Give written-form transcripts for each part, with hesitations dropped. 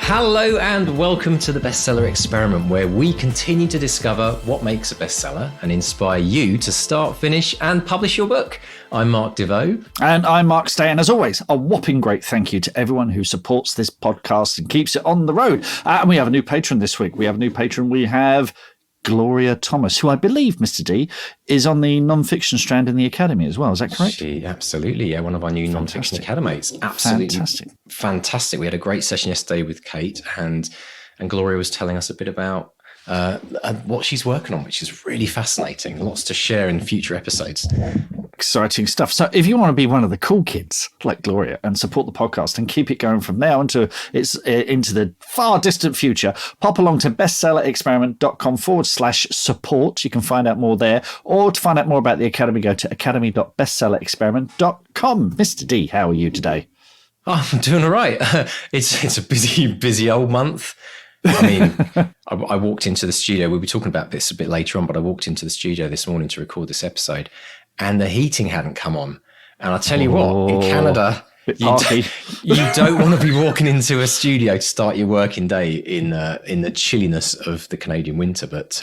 Hello and welcome to the Bestseller Experiment, where we continue to discover what makes a bestseller and inspire you to start, finish and publish your book. I'm Mark Devoe. And I'm Mark Stay. And as always, a whopping great thank you to everyone who supports this podcast and keeps it on the road. And we have a new patron this week. We have Gloria Thomas, who I believe, Mr. D, is on the non-fiction strand in the Academy as well. Is that correct? Absolutely, yeah. One of our new non-fiction academies. Absolutely fantastic. We had a great session yesterday with Kate, and Gloria was telling us a bit about what she's working on, which is really fascinating. Lots to share in future episodes. Exciting stuff. So if you want to be one of the cool kids like Gloria and support the podcast and keep it going from now into the far distant future, pop along to bestsellerexperiment.com/support. You can find out more there, or to find out more about the Academy, go to academy.bestsellerexperiment.com. Mr. D, how are you today? Oh, I'm doing all right. It's a busy old month. I mean, I walked into the studio. We'll be talking about this a bit later on, but I walked into the studio this morning to record this episode, and the heating hadn't come on. And I'll tell you what, in Canada, you don't want to be walking into a studio to start your working day in the chilliness of the Canadian winter. But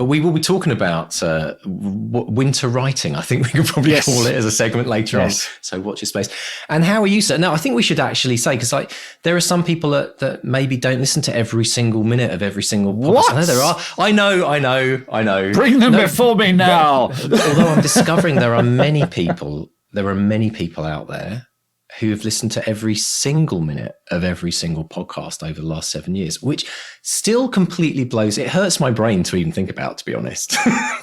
we will be talking about winter writing. I think we could probably call it as a segment later on. So watch your space. And how are you, sir? Now, I think we should actually say, because there are some people that maybe don't listen to every single minute of every single podcast. What? I know there are. I know. Bring them before me now. Although I'm discovering there are many people out there who have listened to every single minute of every single podcast over the last 7 years, which still completely blows. It hurts my brain to even think about, to be honest.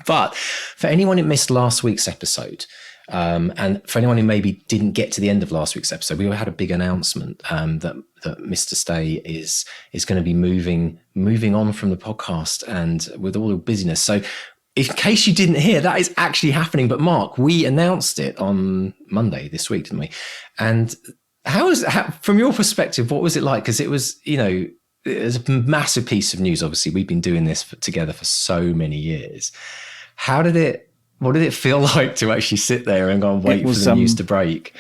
But for anyone who missed last week's episode, and for anyone who maybe didn't get to the end of last week's episode, we had a big announcement that Mr. Stay is going to be moving on from the podcast, and with all the busyness. So in case you didn't hear, that is actually happening. But Mark, we announced it on Monday this week, didn't we? And from your perspective, what was it like? Because it was a massive piece of news. Obviously, we've been doing this together for so many years. What did it feel like to actually sit there and go and wait for the news to break?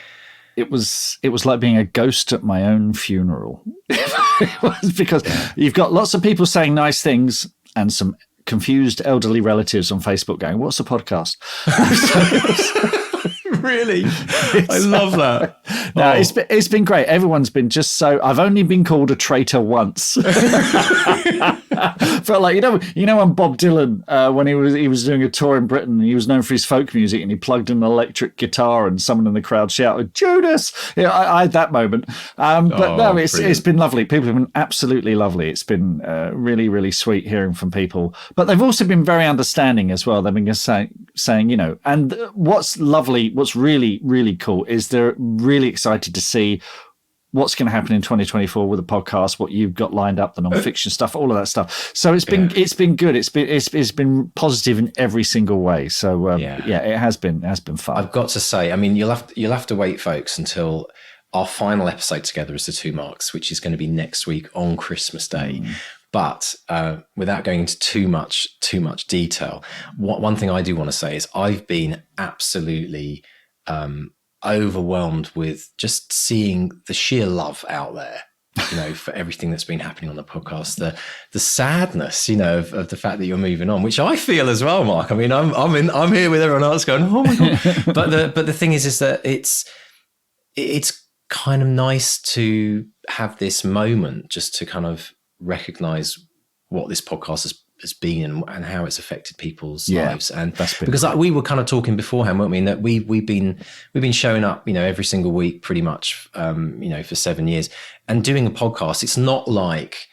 It was like being a ghost at my own funeral. It was, because you've got lots of people saying nice things and some confused elderly relatives on Facebook going, "What's a podcast?" Really? I love that. No, it's been great. Everyone's been just so. I've only been called a traitor once. Felt like when Bob Dylan, when he was doing a tour in Britain, he was known for his folk music, and he plugged in an electric guitar, and someone in the crowd shouted, "Judas!" I had that moment. It's been lovely. People have been absolutely lovely. It's been really, really sweet hearing from people, but they've also been very understanding as well. They've been saying, and what's lovely, what's really, really cool is they're really excited to see what's going to happen in 2024 with the podcast, what you've got lined up, the non-fiction stuff, all of that stuff. So it's been good. It's been positive in every single way. So it has been fun. I've got to say, I mean, you'll have to wait, folks, until our final episode together as the two Marks, which is going to be next week on Christmas Day. But without going into too much detail, one thing I do want to say is I've been absolutely overwhelmed with just seeing the sheer love out there, for everything that's been happening on the podcast, the sadness, of the fact that you're moving on, which I feel as well, Mark. I mean, I'm here with everyone else going, "Oh my God." but the thing is that it's kind of nice to have this moment just to kind of recognize what this podcast has been and how it's affected people's lives. And because we were kind of talking beforehand, weren't we, in that we've been showing up, every single week pretty much, for 7 years, and doing a podcast. It's not like,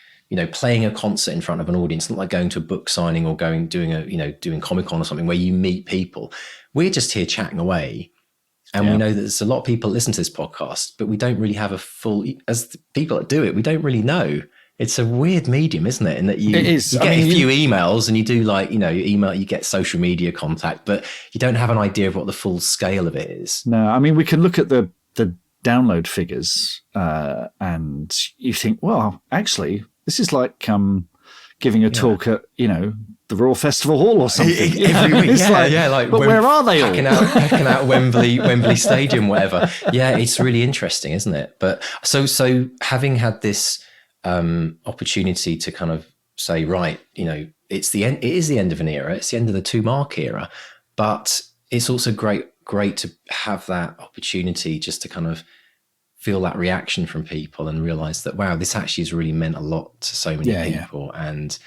playing a concert in front of an audience. It's not like going to a book signing or doing Comic-Con or something where you meet people. We're just here chatting away. And we know that there's a lot of people that listen to this podcast, but we don't really have as the people that do it, we don't really know. It's a weird medium, isn't it? In that you get a few emails and you do you get social media contact, but you don't have an idea of what the full scale of it is. No, I mean, we can look at the download figures and you think, well, actually, this is like giving a talk at, the Royal Festival Hall or something. Every week, but where are they all? Packing out Wembley Stadium, whatever. Yeah, it's really interesting, isn't it? But so having had this opportunity to kind of say, right, it's the end. It is the end of an era. It's the end of the 2 Mark era, but it's also great to have that opportunity just to kind of feel that reaction from people and realize that, wow, this actually has really meant a lot to so many people. And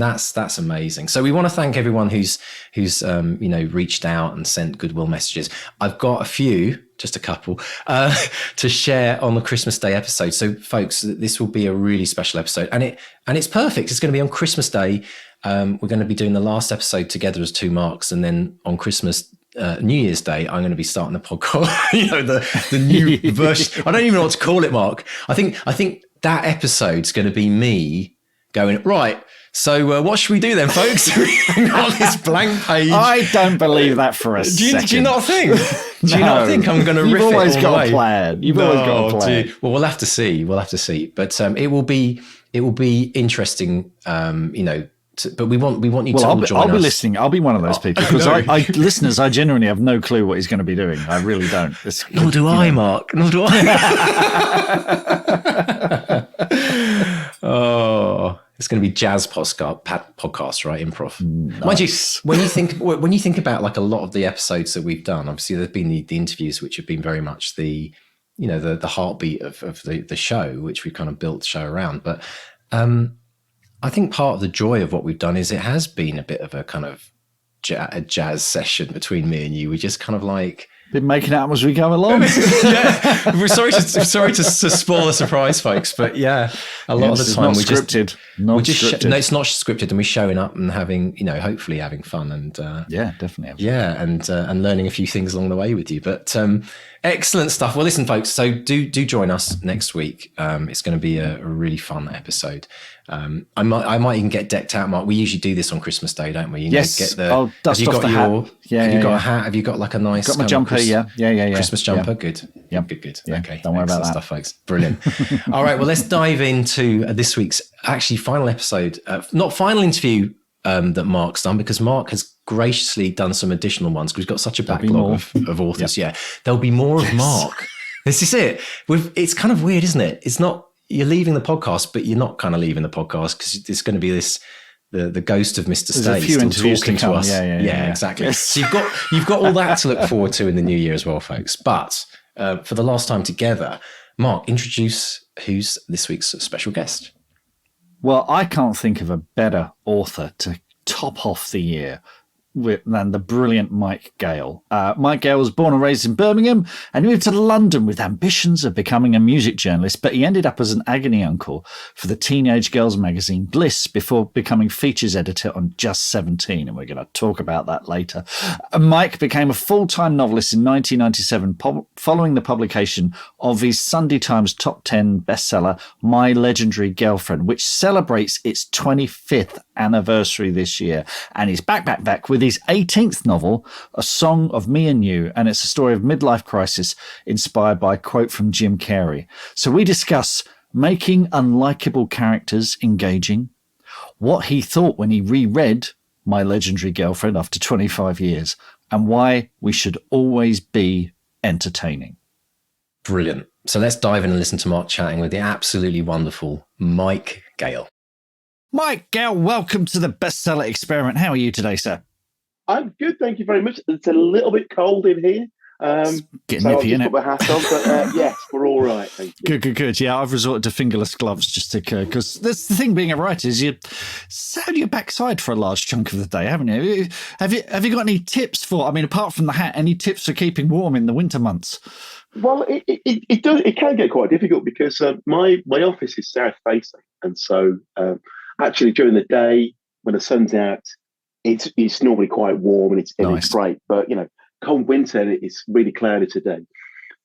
that's amazing. So we want to thank everyone who's reached out and sent goodwill messages. I've got a few, just a couple, to share on the Christmas Day episode. So folks, this will be a really special episode, and it's perfect. It's going to be on Christmas Day. We're going to be doing the last episode together as 2 Marks, and then on Christmas New Year's Day, I'm going to be starting the podcast. The new version. I don't even know what to call it, Mark. I think that episode's going to be me going, right, so what should we do then, folks? We've got this blank page. I don't believe that for a second. Do you not think? Do you not think I'm going to riff it all the way? You've always got a plan. You've always got a plan. Well, we'll have to see. But it will be interesting. But we want you to all join us. I'll be listening. I'll be one of those people because listeners, I genuinely have no clue what he's going to be doing. I really don't. Nor do I, Mark. Nor do I. Oh, it's going to be jazz podcast, right? Improv. Nice. Mind you, when you think about like a lot of the episodes that we've done, obviously there've been the interviews which have been very much the heartbeat of the show, which we kind of built the show around. But I think part of the joy of what we've done is it has been a bit of a kind of a jazz session between me and you. We just kind of like been making out as we go along. Yeah, we're sorry to spoil the surprise, folks, but yeah, a lot of the time we just scripted. No, it's not scripted, and we're showing up and having, hopefully having fun and definitely, and learning a few things along the way with you. But excellent stuff. Well, listen, folks, so do join us next week. It's going to be a really fun episode. I might even get decked out, Mark. We usually do this on Christmas Day, don't we? Yes. I'll dust off the hat. Have you got a hat? Have you got like a nice? Got my jumper. Yeah. Christmas jumper. Yeah. Good. Yeah. Good. Yeah. Okay. Don't worry about that stuff, folks. Brilliant. All right. Well, let's dive into this week's actually final episode. Not final interview that Mark's done, because Mark has graciously done some additional ones because we've got such a backlog of authors. Yep. Yeah. There'll be more of Mark. This is it. It's kind of weird, isn't it? It's not. You're leaving the podcast, but you're not kind of leaving the podcast because it's going to be the ghost of Mr. Stay still talking to us. Yeah, exactly. Yes. So you've got all that to look forward to in the new year as well, folks. But for the last time together, Mark, introduce who's this week's special guest. Well, I can't think of a better author to top off the year than the brilliant Mike Gayle. Mike Gayle was born and raised in Birmingham and moved to London with ambitions of becoming a music journalist, but he ended up as an agony uncle for the teenage girls magazine Bliss before becoming features editor on Just 17, and we're going to talk about that later. Mike became a full-time novelist in 1997 following the publication of his Sunday Times top 10 bestseller, My Legendary Girlfriend, which celebrates its 25th anniversary this year, and he's back with his 18th novel, A Song of Me and You, and it's a story of midlife crisis inspired by a quote from Jim Carrey. So we discuss making unlikable characters engaging, what he thought when he reread My Legendary Girlfriend after 25 years, and why we should always be entertaining. Brilliant. So let's dive in and listen to Mark chatting with the absolutely wonderful Mike Gayle. Mike Gayle, welcome to the Bestseller Experiment. How are you today, sir? I'm good, thank you very much. It's a little bit cold in here. Getting nippy, I'll just put my hat on, but yes, we're all right, thank you. Good. Yeah, I've resorted to fingerless gloves just to, because that's the thing being a writer is you sat on your backside for a large chunk of the day, haven't you? Have you got any tips for, apart from the hat, any tips for keeping warm in the winter months? Well, it can get quite difficult because my office is south facing, and so actually during the day when the sun's out, it's normally quite warm and it's great. But cold winter, it's really cloudy today.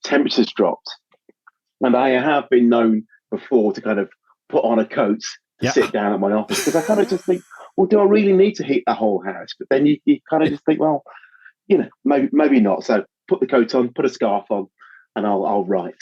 Temperatures dropped, and I have been known before to kind of put on a coat to sit down at my office because I kind of just think, well, do I really need to heat the whole house? But then you kind of just think, well, maybe not. So put the coat on, put a scarf on, and I'll write.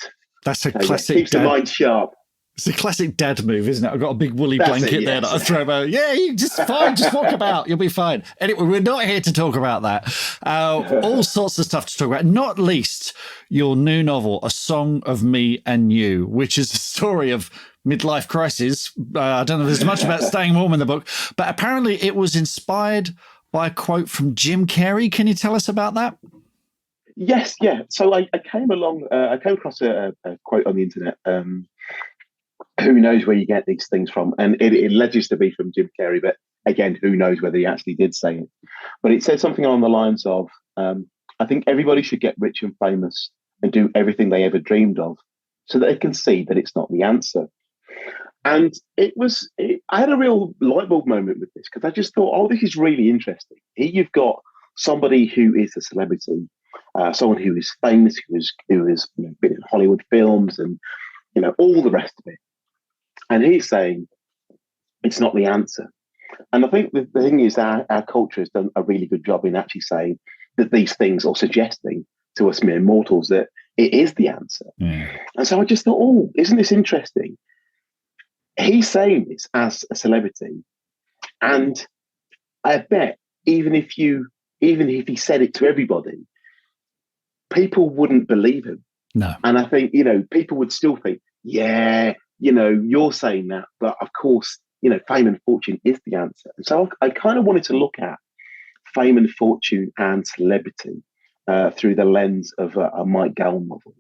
That's a classic. Keeps the mind sharp. It's a classic dad move, isn't it? I've got a big woolly That's blanket it, there yes. that I throw about. Yeah, you just fine. Just walk about. You'll be fine. Anyway, we're not here to talk about that. All sorts of stuff to talk about, not least your new novel, A Song of Me and You, which is a story of midlife crisis. I don't know if there's much about staying warm in the book, but apparently it was inspired by a quote from Jim Carrey. Can you tell us about that? Yes, yeah. So I came across a quote on the internet. Who knows where you get these things from? And it alleges to be from Jim Carrey, but again, who knows whether he actually did say it? But it said something along the lines of, I think everybody should get rich and famous and do everything they ever dreamed of so that they can see that it's not the answer. And I had a real light bulb moment with this because I just thought, oh, this is really interesting. Here you've got somebody who is a celebrity, someone who is famous, who has been in Hollywood films and all the rest of it. And he's saying it's not the answer. And I think the thing is our culture has done a really good job in actually saying that these things, or suggesting to us mere mortals that it is the answer. Yeah. And so I just thought, oh, isn't this interesting? He's saying this as a celebrity. And I bet even if he said it to everybody, people wouldn't believe him. No. And I think, people would still think, yeah, you're saying that, but of course, fame and fortune is the answer. And so I kind of wanted to look at fame and fortune and celebrity through the lens of a Mike Gayle novel.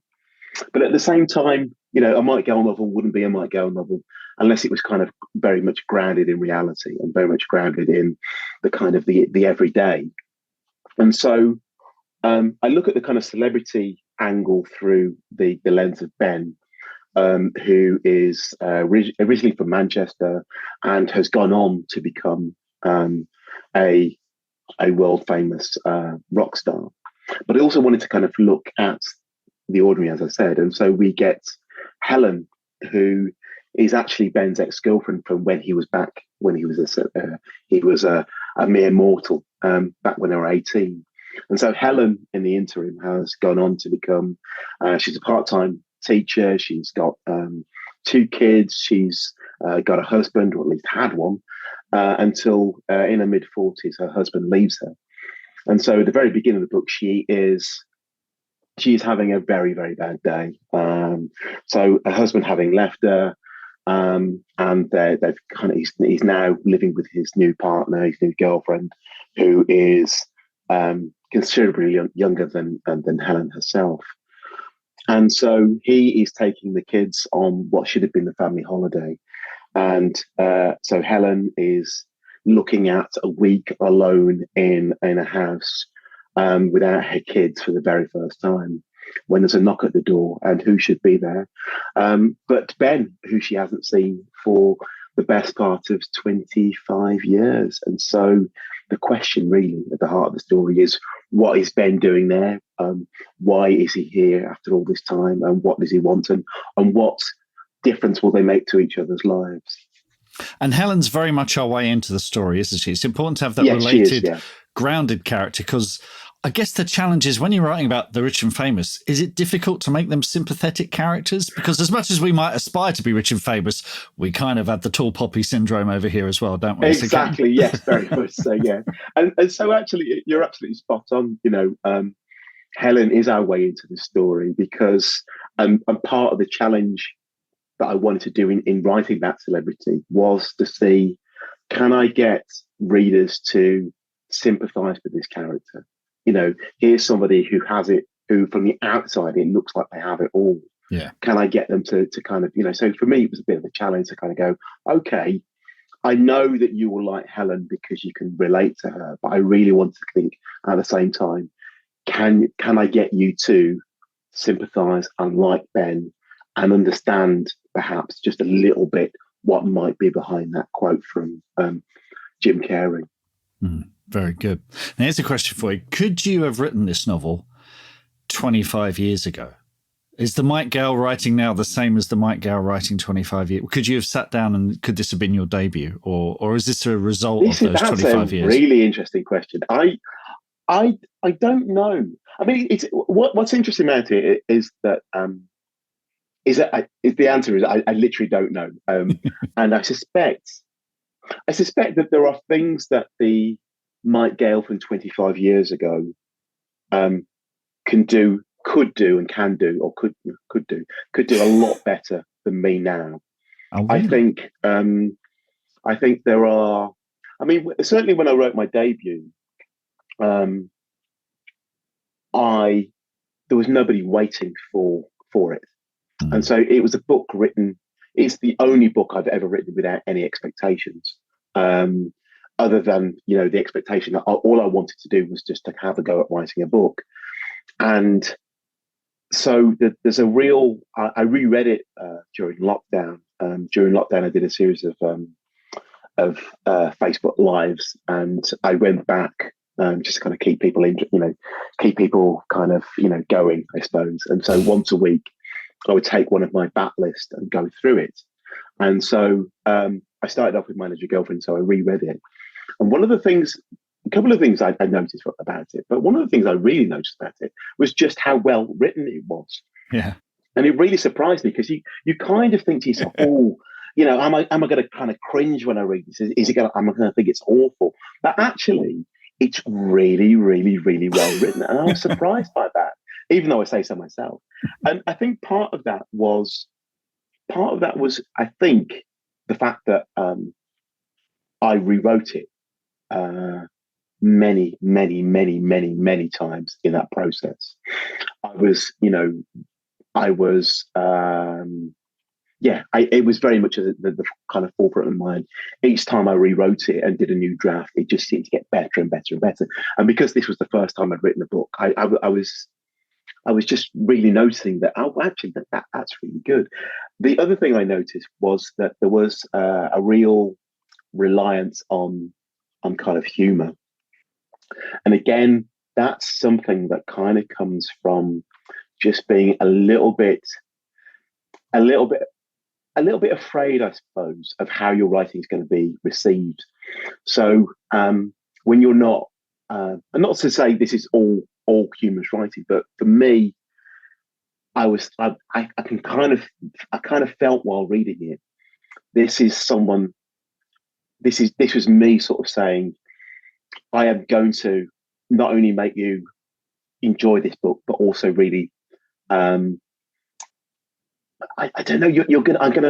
But at the same time, a Mike Gayle novel wouldn't be a Mike Gayle novel unless it was kind of very much grounded in reality and very much grounded in the kind of the everyday. And so I look at the kind of celebrity angle through the lens of Ben, who is originally from Manchester and has gone on to become a world famous rock star. But I also wanted to kind of look at the ordinary, as I said. And so we get Helen, who is actually Ben's ex-girlfriend from when he was a mere mortal back when they were 18. And so Helen, in the interim, has gone on to become, she's a part-time teacher. She's got 2 kids. She's got a husband, or at least had one, until in her mid-40s, her husband leaves her. And so at the very beginning of the book, she's having a very, very bad day. So her husband having left her, and he's now living with his new partner, his new girlfriend, who is considerably younger than Helen herself. And so he is taking the kids on what should have been the family holiday. And so Helen is looking at a week alone in a house without her kids for the very first time, when there's a knock at the door, and who should be there but Ben, who she hasn't seen for the best part of 25 years. And so the question really at the heart of the story is, what is Ben doing there? Why is he here after all this time? And what does he want? And what difference will they make to each other's lives? And Helen's very much our way into the story, isn't she? It's important to have that related, grounded character, because I guess the challenge is when you're writing about the rich and famous, is it difficult to make them sympathetic characters? Because as much as we might aspire to be rich and famous, we kind of have the tall poppy syndrome over here as well, don't we? Exactly. Yes, very much so. Yeah. And so actually, you're absolutely spot on. Helen is our way into the story because and part of the challenge that I wanted to do in writing that celebrity was to see, can I get readers to sympathize with this character? Here's somebody who has it, who from the outside, it looks like they have it all. Yeah. Can I get them to kind of, so for me, it was a bit of a challenge to kind of go, okay, I know that you will like Helen because you can relate to her, but I really want to think at the same time, can I get you to sympathize and like Ben and understand perhaps just a little bit what might be behind that quote from Jim Carrey? Very good. Now, here's a question for you. Could you have written this novel 25 years ago? Is the Mike Gayle writing now the same as the Mike Gayle writing 25 years? Could you have sat down and could this have been your debut? Or is this a result of those 25 years? That's a really interesting question. I don't know. I mean, what's interesting about it is that The answer is I literally don't know. And I suspect that there are things that the Mike Gayle from 25 years ago could do, and can do, or could do a lot better than me now. Oh, really? I think there are. I mean, certainly when I wrote my debut, I there was nobody waiting for it, and so it was a book written. It's the only book I've ever written without any expectations, other than the expectation that all I wanted to do was just to have a go at writing a book, and so there's a real. I reread it during lockdown. During lockdown, I did a series of Facebook lives, and I went back just to kind of keep people kind of going, I suppose. And so once a week, I would take one of my bat list and go through it. And so I started off with My Legendary Girlfriend, so I reread it. And a couple of things I noticed about it, but one of the things I really noticed about it was just how well written it was. Yeah. And it really surprised me because you kind of think to yourself, oh, am I going to kind of cringe when I read this? Am I going to think it's awful? But actually, it's really, really, really well written, and I was surprised by that, even though I say so myself. And I think part of that was, I think, the fact that I rewrote it many, many, many, many, many times in that process. It was very much the kind of forefront of mind. Each time I rewrote it and did a new draft, it just seemed to get better and better and better. And because this was the first time I'd written a book, I was just really noticing that, actually, that's really good. The other thing I noticed was that there was a real reliance on kind of humor. And again, that's something that kind of comes from just being a little bit afraid, I suppose, of how your writing is going to be received. So when you're not, and not to say this is all humorous writing, but for me, I kind of felt while reading it, this was me sort of saying, I am going to not only make you enjoy this book, but also really, I don't know.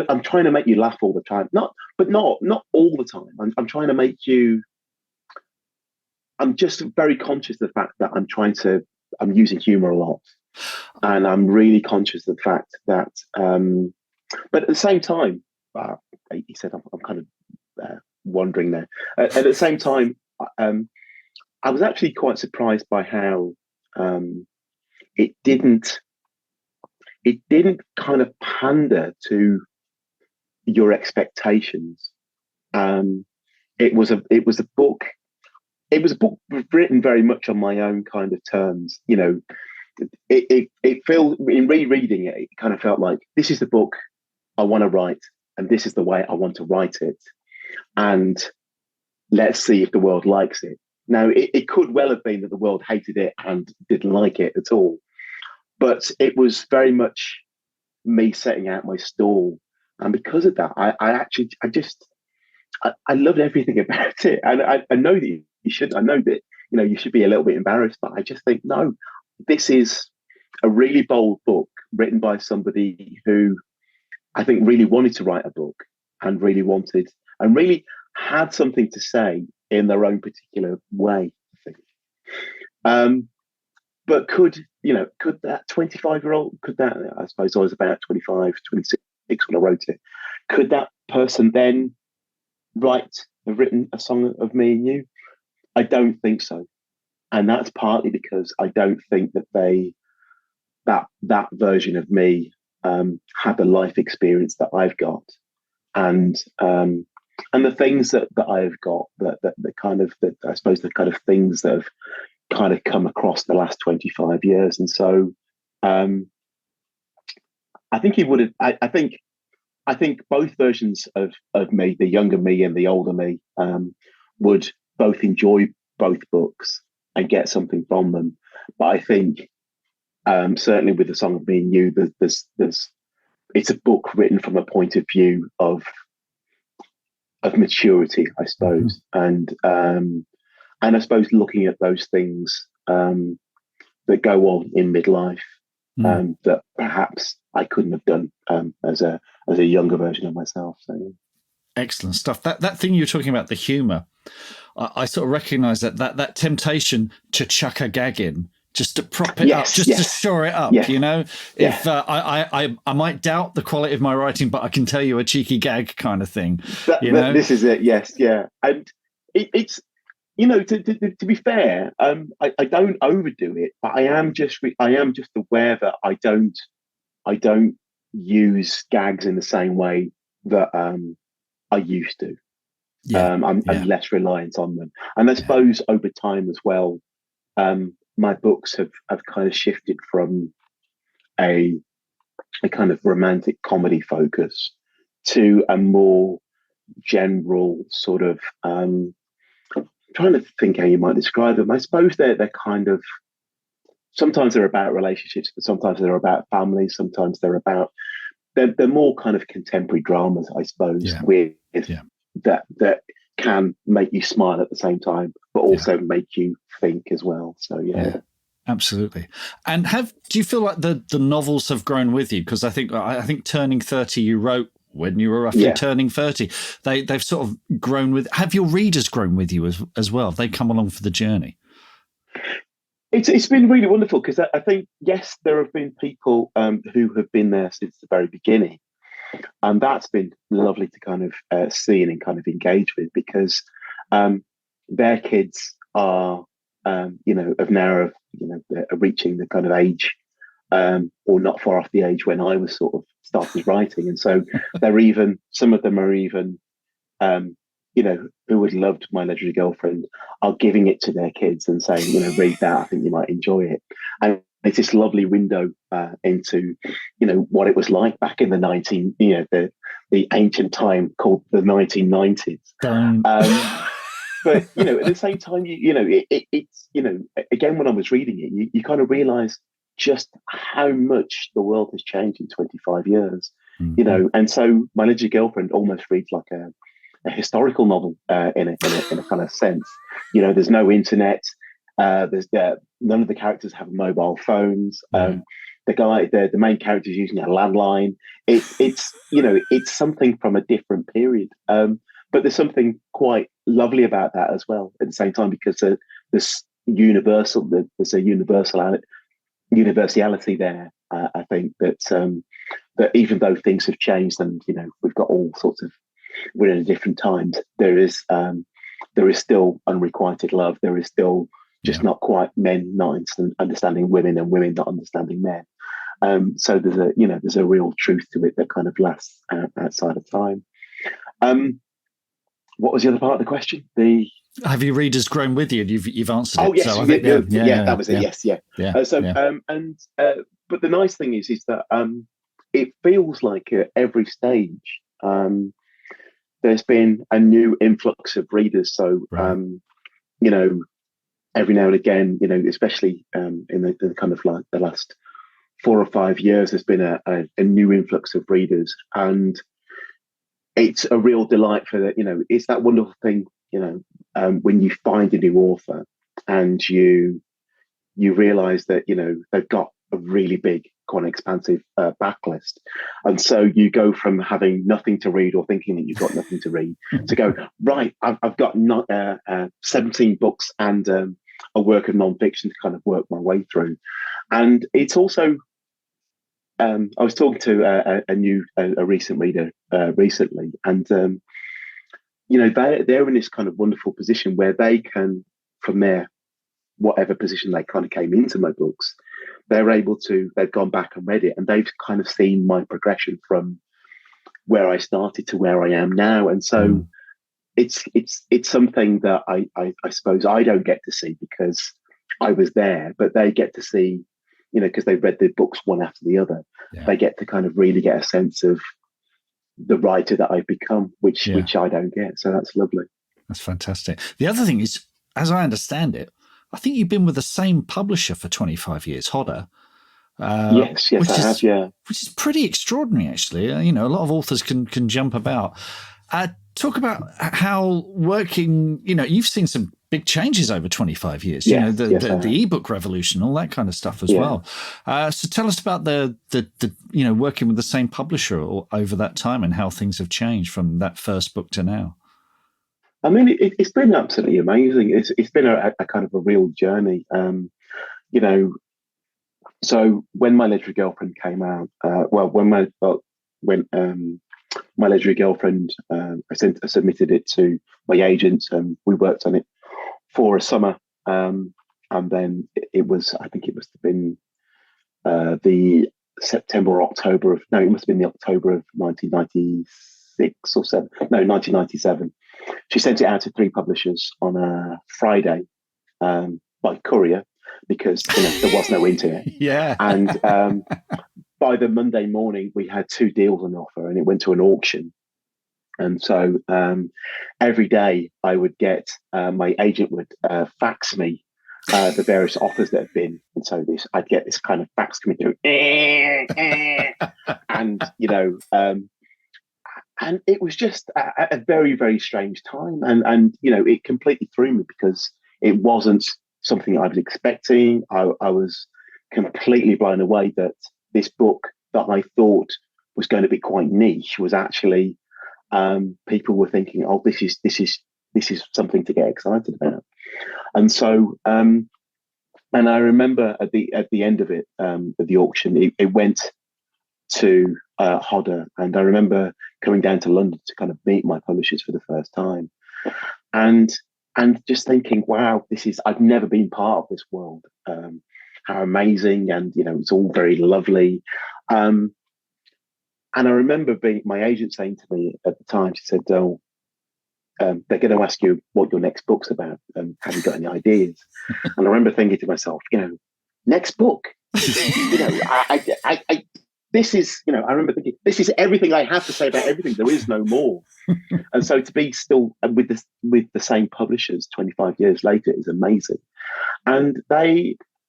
I'm trying to make you laugh all the time. Not all the time. I'm trying to make you. I'm just very conscious of the fact that I'm using humor a lot, and I'm really conscious of the fact that. But at the same time, he said, I'm kind of wandering there. At the same time, I was actually quite surprised by how it didn't kind of pander to your expectations. It was a book. It was a book written very much on my own kind of terms. It felt, in rereading it, it kind of felt like, this is the book I want to write, and this is the way I want to write it, and let's see if the world likes it. Now, it could well have been that the world hated it and didn't like it at all, but it was very much me setting out my stall, and because of that, I loved everything about it, and I know that you should. I know that you should be a little bit embarrassed, but I just think, no, this is a really bold book written by somebody who I think really wanted to write a book, and really had something to say in their own particular way, I think. But could that 25-year-old, I suppose I was about 25, 26 when I wrote it, could that person then have written a song of Me and You? I don't think so. And that's partly because I don't think that that version of me had the life experience that I've got. And the things that I've got, I suppose the kind of things that have kind of come across the last 25 years. And so I think he would have, I think both versions of me, the younger me and the older me, would both enjoy both books and get something from them. But I think certainly with the Song of Me and You, it's a book written from a point of view of maturity, I suppose, and I suppose looking at those things that go on in midlife that perhaps I couldn't have done as a younger version of myself. So. Yeah. Excellent stuff. That thing you were talking about, the humour, I sort of recognise that temptation to chuck a gag in, just to prop it up, just to shore it up. You know, if I might doubt the quality of my writing, but I can tell you a cheeky gag kind of thing. This is it. Yes, yeah, and it's to be fair, I don't overdo it, but I am just aware that I don't use gags in the same way that I used to. I'm less reliant on them, and I suppose over time as well, my books have kind of shifted from a kind of romantic comedy focus to a more general sort of. Trying to think how you might describe them. I suppose they're kind of, sometimes they're about relationships, but sometimes they're about families. Sometimes they're more kind of contemporary dramas, I suppose, with that can make you smile at the same time, but also make you think as well. So absolutely. And do you feel like the novels have grown with you? Because I think turning 30, you wrote when you were roughly turning 30, they've sort of grown with. Have your readers grown with you as well? Have they come along for the journey? It's been really wonderful because I think, yes, there have been people who have been there since the very beginning. And that's been lovely to kind of see and kind of engage with, because their kids are, are reaching the kind of age, or not far off the age when I was sort of started writing. And so some of them are even, who would loved My Legendary Girlfriend, are giving it to their kids and saying, read that, I think you might enjoy it. And it's this lovely window into, what it was like back in the the ancient time called the 1990s. But at the same time, it's again, when I was reading it, you kind of realise just how much the world has changed in 25 years. And so My Legendary Girlfriend almost reads like a historical novel in a kind of sense. There's no internet. There's none of the characters have mobile phones. The main character is using a landline. It's something from a different period. But there's something quite lovely about that as well at the same time, because there's a universality there. I think that even though things have changed and we've got all sorts of, we're in different times, there is still unrequited love. There is still just not quite men not understanding women and women not understanding men. So there's a real truth to it that kind of lasts outside of time. What was the other part of the question? Have your readers grown with you? You've answered it. Oh yes, so I think, that was it. Yes, yeah. Yeah. But the nice thing is that it feels like at every stage there's been a new influx of readers. So every now and again, especially in the kind of like the last 4 or 5 years, there's been a new influx of readers, and it's a real delight for that. It's that wonderful thing, when you find a new author and you realize that, they've got a really big, quite expansive backlist. And so you go from having nothing to read or thinking that you've got nothing to read to go, right, I've got 17 books and a work of nonfiction to kind of work my way through. And it's also, I was talking to a recent reader recently, and they're in this kind of wonderful position where they can, from their whatever position they kind of came into my books, they've gone back and read it, and they've kind of seen my progression from where I started to where I am now. And so it's something that I suppose I don't get to see because I was there, but they get to see, because they've read the books one after the other. They get to kind of really get a sense of the writer that I've become, which I don't get. So that's lovely. That's fantastic. The other thing is, as I understand it, I think you've been with the same publisher for 25 years, Hodder. Yes, which I have. is Yeah. which is pretty extraordinary, actually. A lot of authors can jump about. Talk about how working. You've seen some big changes over 25 years. Yes, I The have. ebook revolution, all that kind of stuff as Yeah. well. So tell us about the working with the same publisher over that time and how things have changed from that first book to now. I mean, it's been absolutely amazing. It's been a kind of a real journey. You know, so when My Legendary Girlfriend came out, when My Legendary Girlfriend, I submitted it to my agent, and we worked on it for a summer, and then it was, I think it must have been the September or October of, no, it must have been the October of 1996 or seven, no, 1997. She sent it out to 3 publishers on a Friday by courier because there was no internet. Yeah. And by the Monday morning, we had 2 deals on offer, and it went to an auction. And so every day I would get, my agent would fax me the various offers that have been. And so I'd get this kind of fax coming through. And, and it was just a very, very strange time. And it completely threw me because it wasn't something I was expecting. I was completely blown away that this book that I thought was going to be quite niche was actually, people were thinking, oh, this is something to get excited about. And so, and I remember at the end of it, of the auction, it went to Hodder, and I remember coming down to London to kind of meet my publishers for the first time, and just thinking, wow, I've never been part of this world. How amazing, and it's all very lovely. And I remember my agent saying to me at the time, she said, "Oh, they're going to ask you what your next book's about. Have you got any ideas?" And I remember thinking to myself, next book. This is, I remember thinking, this is everything I have to say about everything. There is no more. And so to be still with the same publishers 25 years later is amazing. And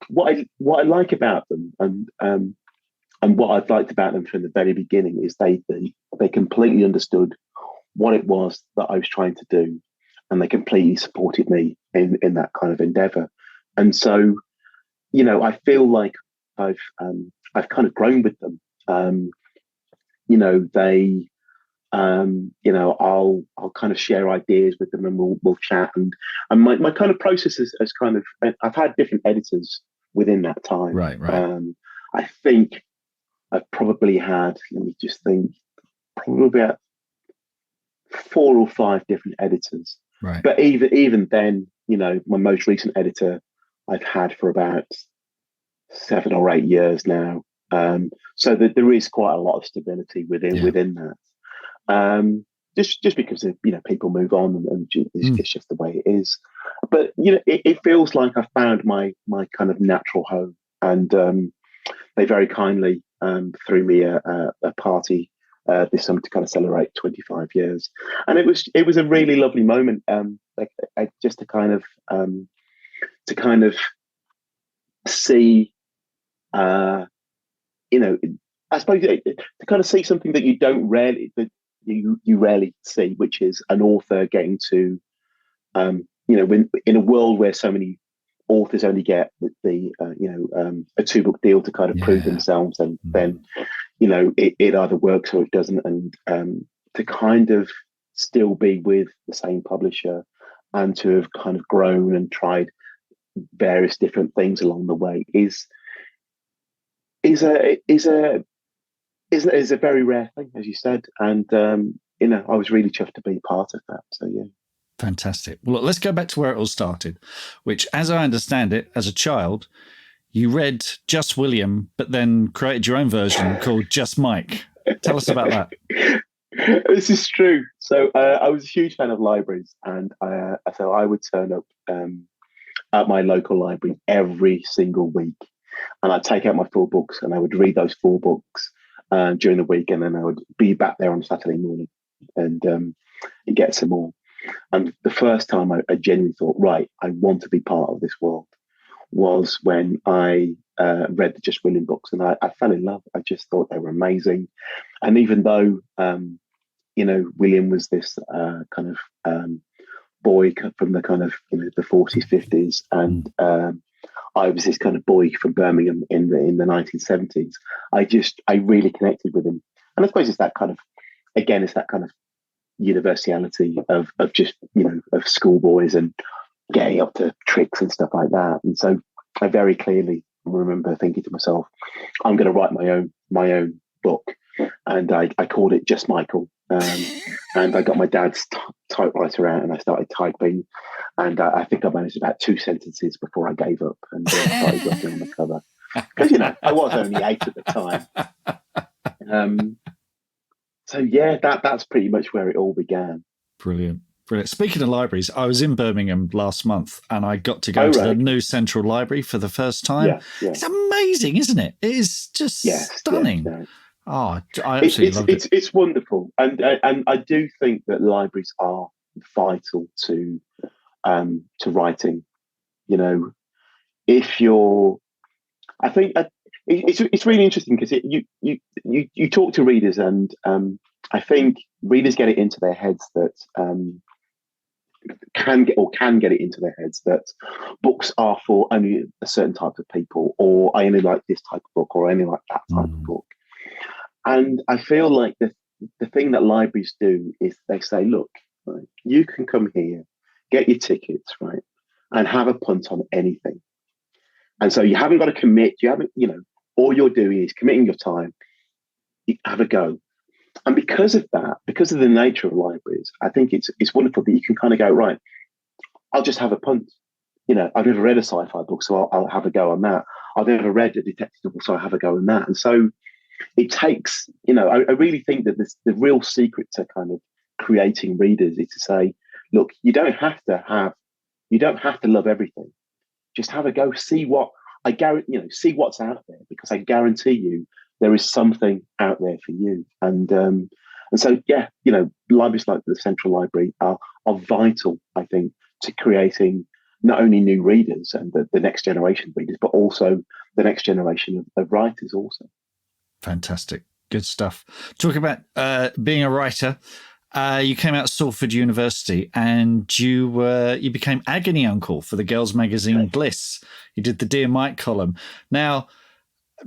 what I like about them, and what I've liked about them from the very beginning, is they completely understood what it was that I was trying to do, and they completely supported me in that kind of endeavor. And so, I feel like I've kind of grown with them. They, I'll kind of share ideas with them, and we'll chat. And my kind of process has kind of, I've had different editors within that time. Right. I think I've probably had, let me just think, probably about 4 or 5 different editors. Right. But even then, my most recent editor I've had for about 7 or 8 years now. So that there is quite a lot of stability within that. Just because people move on, and it's just the way it is. But it feels like I found my kind of natural home, and they very kindly threw me a party this summer to kind of celebrate 25 years, and it was a really lovely moment. Just to kind of see, I suppose to kind of see something that you rarely see, which is an author getting to, when in a world where so many authors only get a 2-book deal to kind of prove themselves, and then it either works or it doesn't, and to kind of still be with the same publisher, and to have kind of grown and tried various different things along the way is a very rare thing, as you said, and I was really chuffed to be part of that. So yeah. Fantastic. Well, look, let's go back to where it all started, which, as I understand it, as a child, you read Just William, but then created your own version called Just Mike. Tell us about that. This is true. So I was a huge fan of libraries, and so I would turn up at my local library every single week, and I'd take out my 4 books, and I would read those 4 books during the week, and then I would be back there on Saturday morning and get some more. And the first time I genuinely thought, right, I want to be part of this world. was when I read the Just William books, and I fell in love. I just thought they were amazing. And even though, William was this kind of boy from the kind of, the 40s, 50s, and I was this kind of boy from Birmingham in the 1970s. I really connected with him. And I suppose it's that kind of, again, it's that kind of universality of just, of schoolboys and getting up to tricks and stuff like that. And so I very clearly remember thinking to myself, I'm going to write my own book. And I called it Just Michael. And I got my dad's typewriter out and I started typing. And I think I managed about 2 sentences before I gave up and started working on the cover. Because, I was only 8 at the time. So, yeah, that's pretty much where it all began. Brilliant. Speaking of libraries, I was in Birmingham last month and I got to go to the new Central Library for the first time. Yeah. It's amazing, isn't it? It is just stunning. Yeah. Oh, I absolutely love it. It's wonderful. And I do think that libraries are vital to writing. If you're, I think it's really interesting because you talk to readers and I think readers get it into their heads that can get it into their heads that books are for only a certain type of people, or I only like this type of book, or I only like that type of book. And I feel like the thing that libraries do is they say, look, right, you can come here, get your tickets, right, and have a punt on anything. And so you haven't got to commit. You haven't, all you're doing is committing your time. You have a go. And because of that, because of the nature of libraries, I think it's wonderful that you can kind of go, right, I'll just have a punt. I've never read a sci-fi book, so I'll have a go on that. I've never read a detective novel, so I'll have a go on that. And so it takes, I really think that the real secret to kind of creating readers is to say, look, you don't have to love everything. Just have a go, see see what's out there, because I guarantee you there is something out there for you. And so, yeah, libraries like the Central Library are vital, I think, to creating not only new readers and the next generation of readers, but also the next generation of writers also. Fantastic. Good stuff. Talking about being a writer, you came out of Salford University and you became agony uncle for the girls' magazine Bliss. You did the Dear Mike column. Now,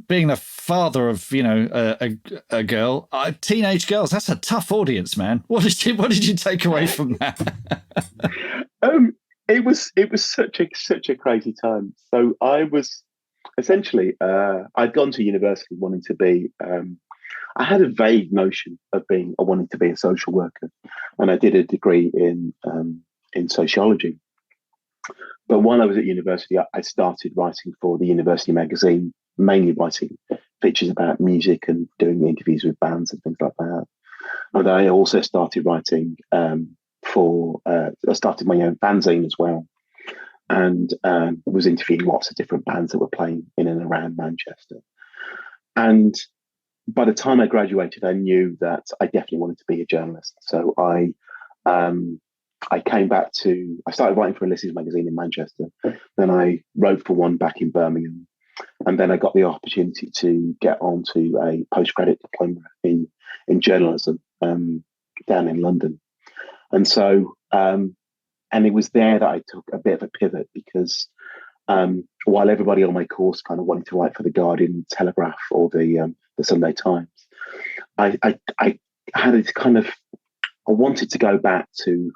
being the father of a girl, teenage girls, that's a tough audience, man. What did you take away from that? It was such a crazy time. So I was essentially I'd gone to university wanting to be. I had a vague notion of wanting to be a social worker, and I did a degree in sociology. But while I was at university, I started writing for the university magazine, mainly writing features about music and doing interviews with bands and things like that. And I also started writing I started my own fanzine as well, and was interviewing lots of different bands that were playing in and around Manchester. And by the time I graduated, I knew that I definitely wanted to be a journalist. So I came back I started writing for Ulysses magazine in Manchester. Then I wrote for one back in Birmingham. And then I got the opportunity to get onto a postgraduate diploma in journalism down in London. And so, and it was there that I took a bit of a pivot because while everybody on my course kind of wanted to write for the Guardian, Telegraph, or the Sunday Times, I had it kind of, I wanted to go back to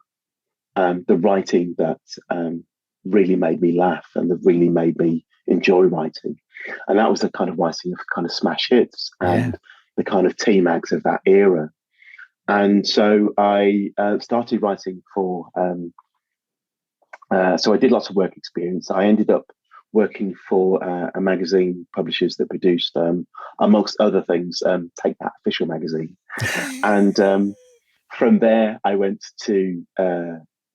the writing that really made me laugh and that really made me enjoy writing. And that was the kind of writing of kind of smash hits and the kind of T-mags of that era. And so I started writing for, so I did lots of work experience. I ended up working for a magazine publishers that produced, amongst other things, Take That Official magazine. And from there, I went to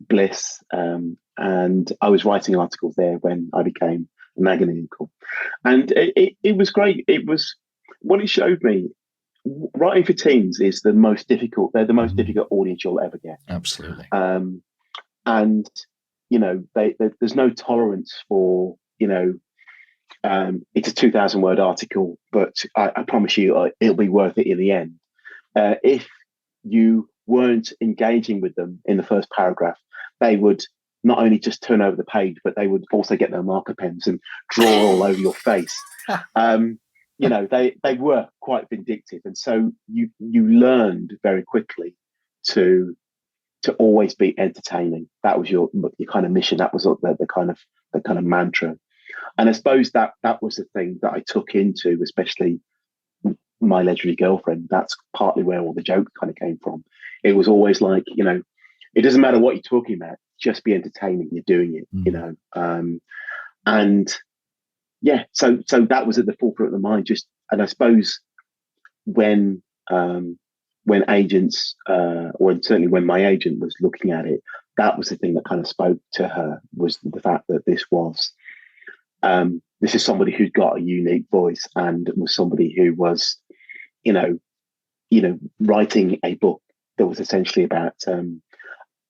Bliss, and I was writing articles there when I became an agony uncle. And it was great. It was, what it showed me, writing for teens is the most difficult. They're the most difficult audience you'll ever get. Absolutely. And there's no tolerance for It's a 2,000-word article, but I promise you it'll be worth it in the end. If you weren't engaging with them in the first paragraph, they would not only just turn over the page, but they would also get their marker pens and draw all over your face. They were quite vindictive, and so you learned very quickly to always be entertaining. That was your kind of mission. That was the kind of mantra. And I suppose that was the thing that I took into, especially My Legendary Girlfriend. That's partly where all the jokes kind of came from. It was always like, it doesn't matter what you're talking about, just be entertaining. You're doing it, and yeah. So that was at the forefront of the mind. And I suppose when agents, certainly when my agent was looking at it, that was the thing that kind of spoke to her, was the fact that this is somebody who'd got a unique voice and was somebody who was, writing a book that was essentially about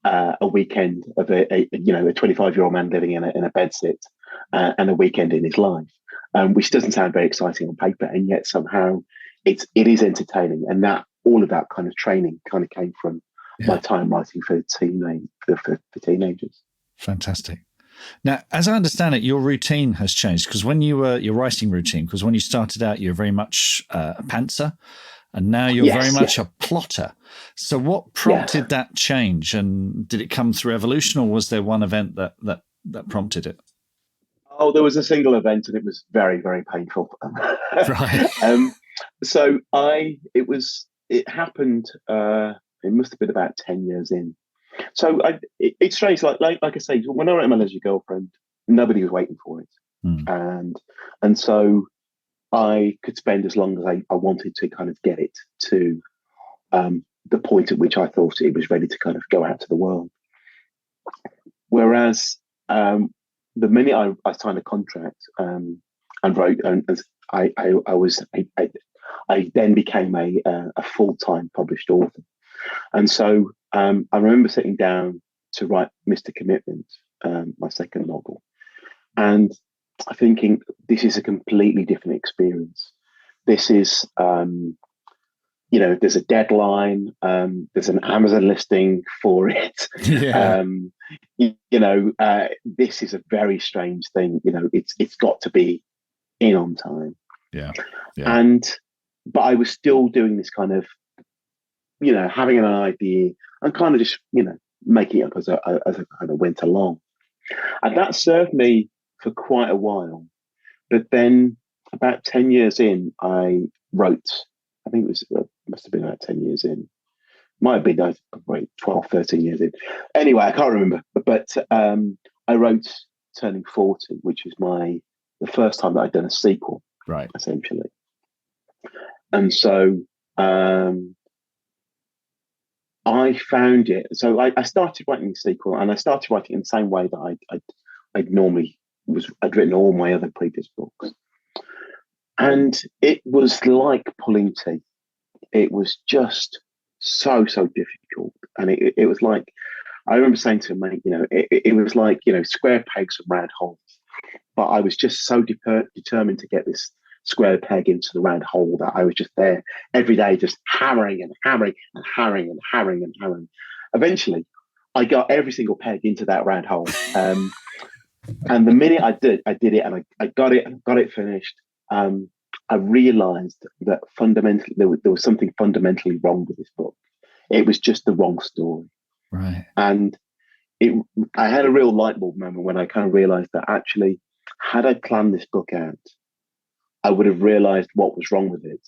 a weekend of a 25-year-old man living in a bedsit and a weekend in his life, which doesn't sound very exciting on paper, and yet somehow it is entertaining. And that all of that kind of training kind of came from my time writing for teenagers. Fantastic. Now, as I understand it, your routine has changed, because when your writing routine, because when you started out, you were very much a pantser, and now you're very much a plotter. So what prompted that change, and did it come through evolution, or was there one event that prompted it? Oh, there was a single event, and it was very, very painful. Right. It happened, it must have been about 10 years in. So it's strange, like I say, when I wrote My Legendary Girlfriend, nobody was waiting for it. And so I could spend as long as I wanted to kind of get it to the point at which I thought it was ready to kind of go out to the world. Whereas the minute I signed a contract and wrote, and I then became a full-time published author. And so I remember sitting down to write Mr. Commitment, my second novel, and thinking, this is a completely different experience. This is, there's a deadline, there's an Amazon listing for it. This is a very strange thing. It's got to be in on time. But I was still doing this kind of, having an idea and kind of just, making it up as I kind of went along. And that served me for quite a while. But then about 10 years in, I wrote, I think it must have been about 10 years in. Might have been probably 12, 13 years in. Anyway, I can't remember. But I wrote Turning 40, which was the first time that I'd done a sequel, right? Essentially. And so I found it. So I started writing the sequel, and I started writing in the same way that I'd written all my other previous books. And it was like pulling teeth. It was just so difficult. And it was like, I remember saying to him, it was like, square pegs and round holes. But I was just so determined to get this square peg into the round hole that I was just there every day, just hammering and hammering and hammering and hammering and hammering. Eventually, I got every single peg into that round hole. And the minute I did it, and I got it finished, I realized that fundamentally there was something fundamentally wrong with this book. It was just the wrong story. Right. And I had a real light bulb moment when I kind of realized that actually, had I planned this book out, I would have realized what was wrong with it,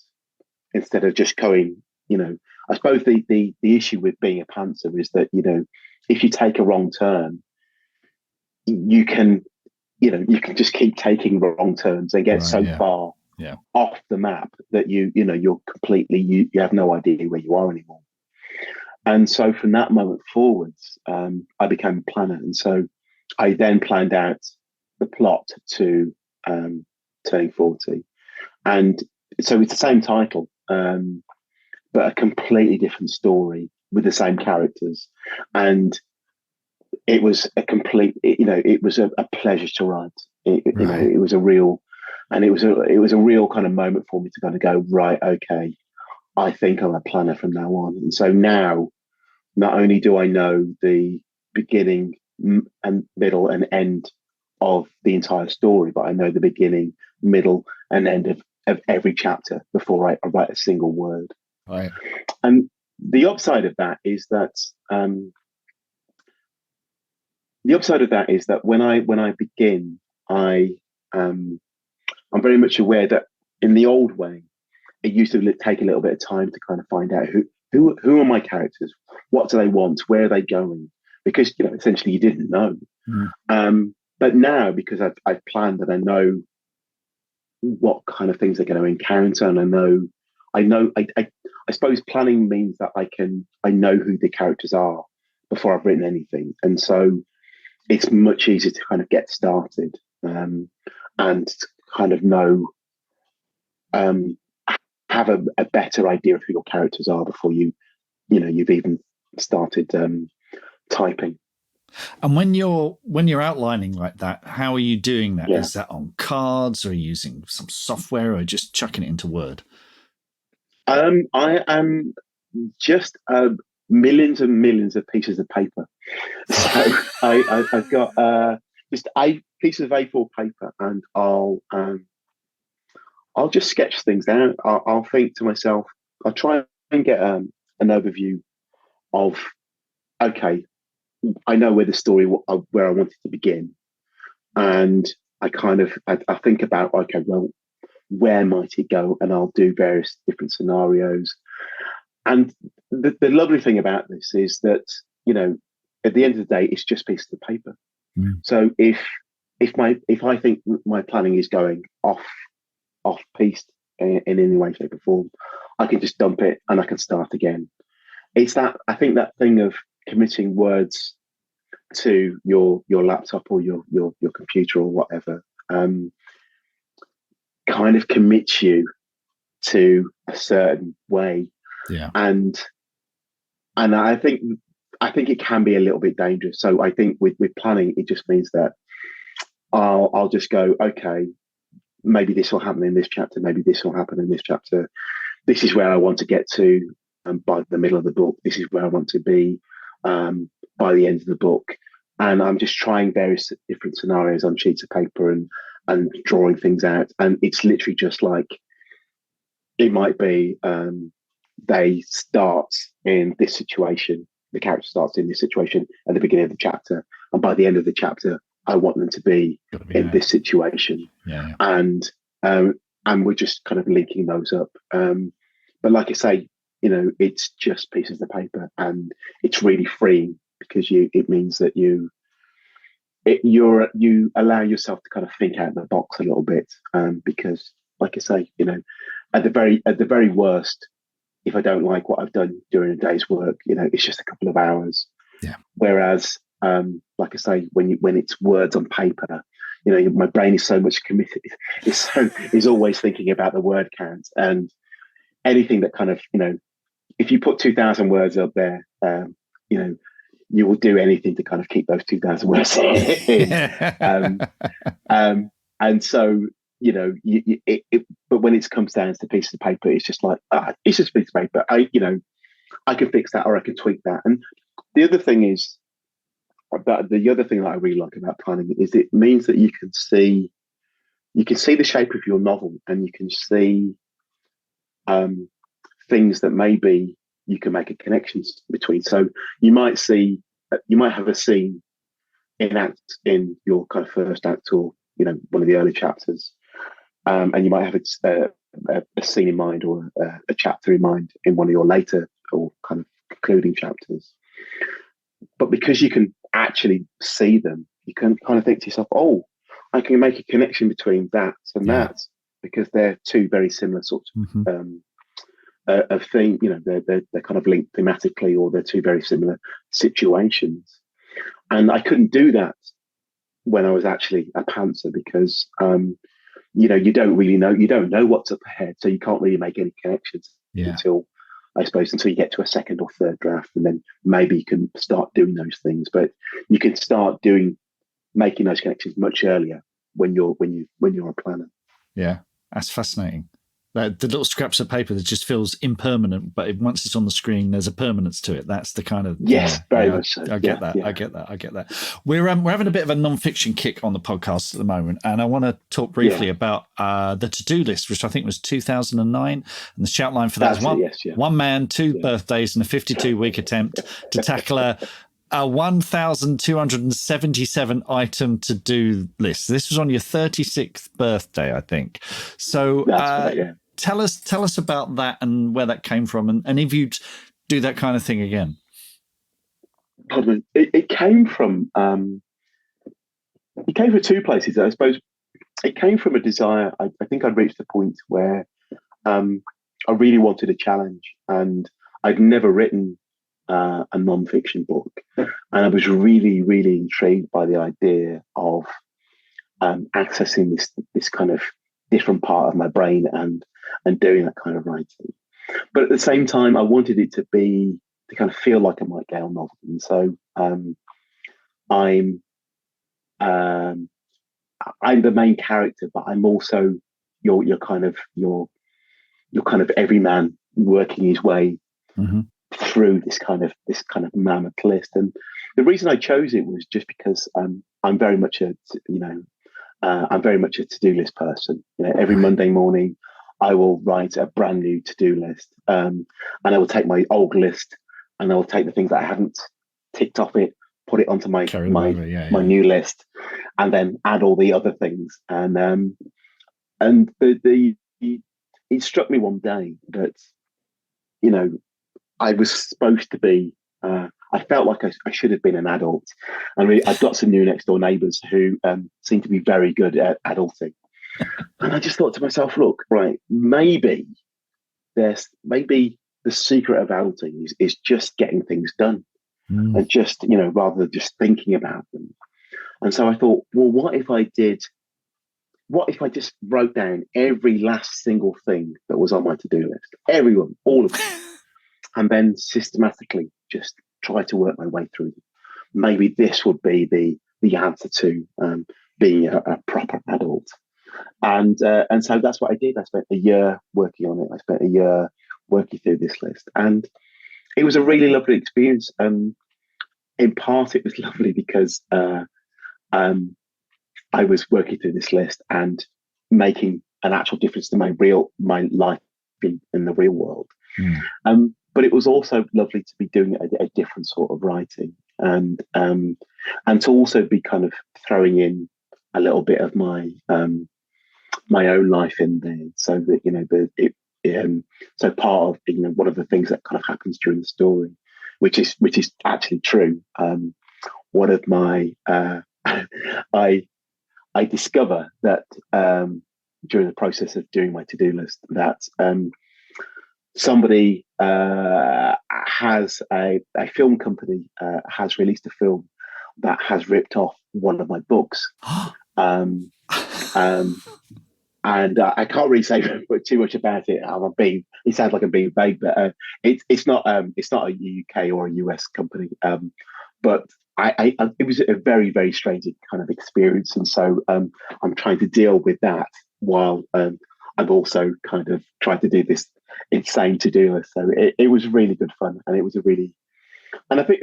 instead of just going, I suppose the issue with being a pantser is that, if you take a wrong turn, you can just keep taking wrong turns and get far off the map that you're completely, you have no idea where you are anymore. And so from that moment forwards, I became a planner. And so I then planned out the plot to Turning 40. And so it's the same title, but a completely different story with the same characters. And it was a complete, it was a pleasure to write. It was a real, And it was a real kind of moment for me to kind of go, right, okay, I think I'm a planner from now on. And so now, not only do I know the beginning and middle and end of the entire story, but I know the beginning, middle, and end of every chapter before I write a single word. Right. And the upside of that is that when I begin, I'm very much aware that in the old way, it used to take a little bit of time to kind of find out who are my characters, what do they want, where are they going, because essentially you didn't know. But now, because I've planned and I know what kind of things they're going to encounter, and I suppose planning means that I know who the characters are before I've written anything, and so it's much easier to kind of get started and kind of know, have a better idea of who your characters are before you've even started typing. And when you're outlining like that, how are you doing that? Yeah. Is that on cards, or are you using some software, or just chucking it into Word? I am just millions and millions of pieces of paper. So I've got just 8 pieces of A4 paper, and I'll just sketch things out. I'll think to myself, I'll try and get an overview of, okay, I know where the story, where I wanted to begin. And I think about, okay, well, where might it go? And I'll do various different scenarios. And the lovely thing about this is that, at the end of the day, it's just pieces of paper. So if I think my planning is going off piste in any way, shape, or form, I can just dump it and I can start again. It's I think that thing of committing words to your laptop or your computer or whatever kind of commits you to a certain way. Yeah. And I think it can be a little bit dangerous. So I think with planning, it just means that I'll just go, okay, maybe this will happen in this chapter, maybe this will happen in this chapter. This is where I want to get to by the middle of the book. This is where I want to be by the end of the book. And I'm just trying various different scenarios on sheets of paper and drawing things out. And it's literally just like, it might be they start in this situation, the character starts in this situation at the beginning of the chapter, and by the end of the chapter, I want them to be in this situation. Yeah. And we're just kind of linking those up. But like I say, it's just pieces of paper, and it's really freeing because it means that you allow yourself to kind of think out of the box a little bit. Because like I say, at the very worst, if I don't like what I've done during a day's work, it's just a couple of hours. Yeah. Whereas, like I say, when it's words on paper, my brain is so much committed. It's always thinking about the word count, and anything that kind of, if you put 2,000 words up there, you will do anything to kind of keep those 2,000 words in. And so, but when it comes down to pieces of paper, it's just like, it's just a piece of paper. I can fix that, or I can tweak that. And the other thing is, the other thing that I really like about planning is it means that you can see the shape of your novel, and you can see things that maybe you can make a connection between. So you might have a scene in your kind of first act, or one of the early chapters, and you might have a scene in mind, or a chapter in mind in one of your later or kind of concluding chapters. But because you can actually see them, you can kind of think to yourself, oh, I can make a connection between that and that, because they're two very similar sorts of thing. They're kind of linked thematically, or they're two very similar situations. And I couldn't do that when I was actually a pantser, because you don't know what's up ahead, so you can't really make any connections until you get to a second or third draft, and then maybe you can start doing those things. But you can start making those connections much earlier when you're a planner. Yeah, that's fascinating. The little scraps of paper that just feels impermanent, but once it's on the screen, there's a permanence to it. That's the kind of Yes, very much so. I get that. I get that. We're having a bit of a non-fiction kick on the podcast at the moment, and I want to talk briefly about the to-do list, which I think was 2009, and the shout line for that is one man, two birthdays, and a 52-week attempt to tackle a 1,277 item to-do list. This was on your 36th birthday, I think. So that's right, yeah. Tell us about that and where that came from, and if you'd do that kind of thing again. It came from two places. I suppose it came from a desire. I think I'd reached the point where I really wanted a challenge, and I'd never written a non-fiction book, and I was really, really intrigued by the idea of accessing this kind of different part of my brain and doing that kind of writing. But at the same time, I wanted it to kind of feel like a Mike Gayle novel. And so I'm the main character, but I'm also your kind of everyman working his way through this kind of mammoth list. And the reason I chose it was just because I'm very much a to-do list person. Every Monday morning, I will write a brand new to-do list, and I will take my old list, and I will take the things that I haven't ticked off it, put it onto my new list, and then add all the other things. And it struck me one day that I was supposed to be. I felt like I should have been an adult, and I've got some new next door neighbours who seem to be very good at adulting. And I just thought to myself, look, right, maybe the secret of adulting is just getting things done, and just rather than just thinking about them. And so I thought, well, what if I just wrote down every last single thing that was on my to-do list, everyone, all of them, and then systematically just try to work my way through them. Maybe this would be the answer to being a proper adult. And so that's what I did. I spent a year working on it. I spent a year working through this list, and it was a really lovely experience. In part, it was lovely because I was working through this list and making an actual difference to my life in the real world. But it was also lovely to be doing a different sort of writing, and to also be kind of throwing in a little bit of my my own life in there, so that so part of one of the things that kind of happens during the story, which is actually true. One of my I discover that during the process of doing my to-do list that somebody has a film company has released a film that has ripped off one of my books. And I can't really say too much about it. It sounds like I'm being vague, but it's not a UK or a US company. But it was a very, very strange kind of experience, and so I'm trying to deal with that while I'm also kind of trying to do this insane to-do list. So it was really good fun, and it was and I think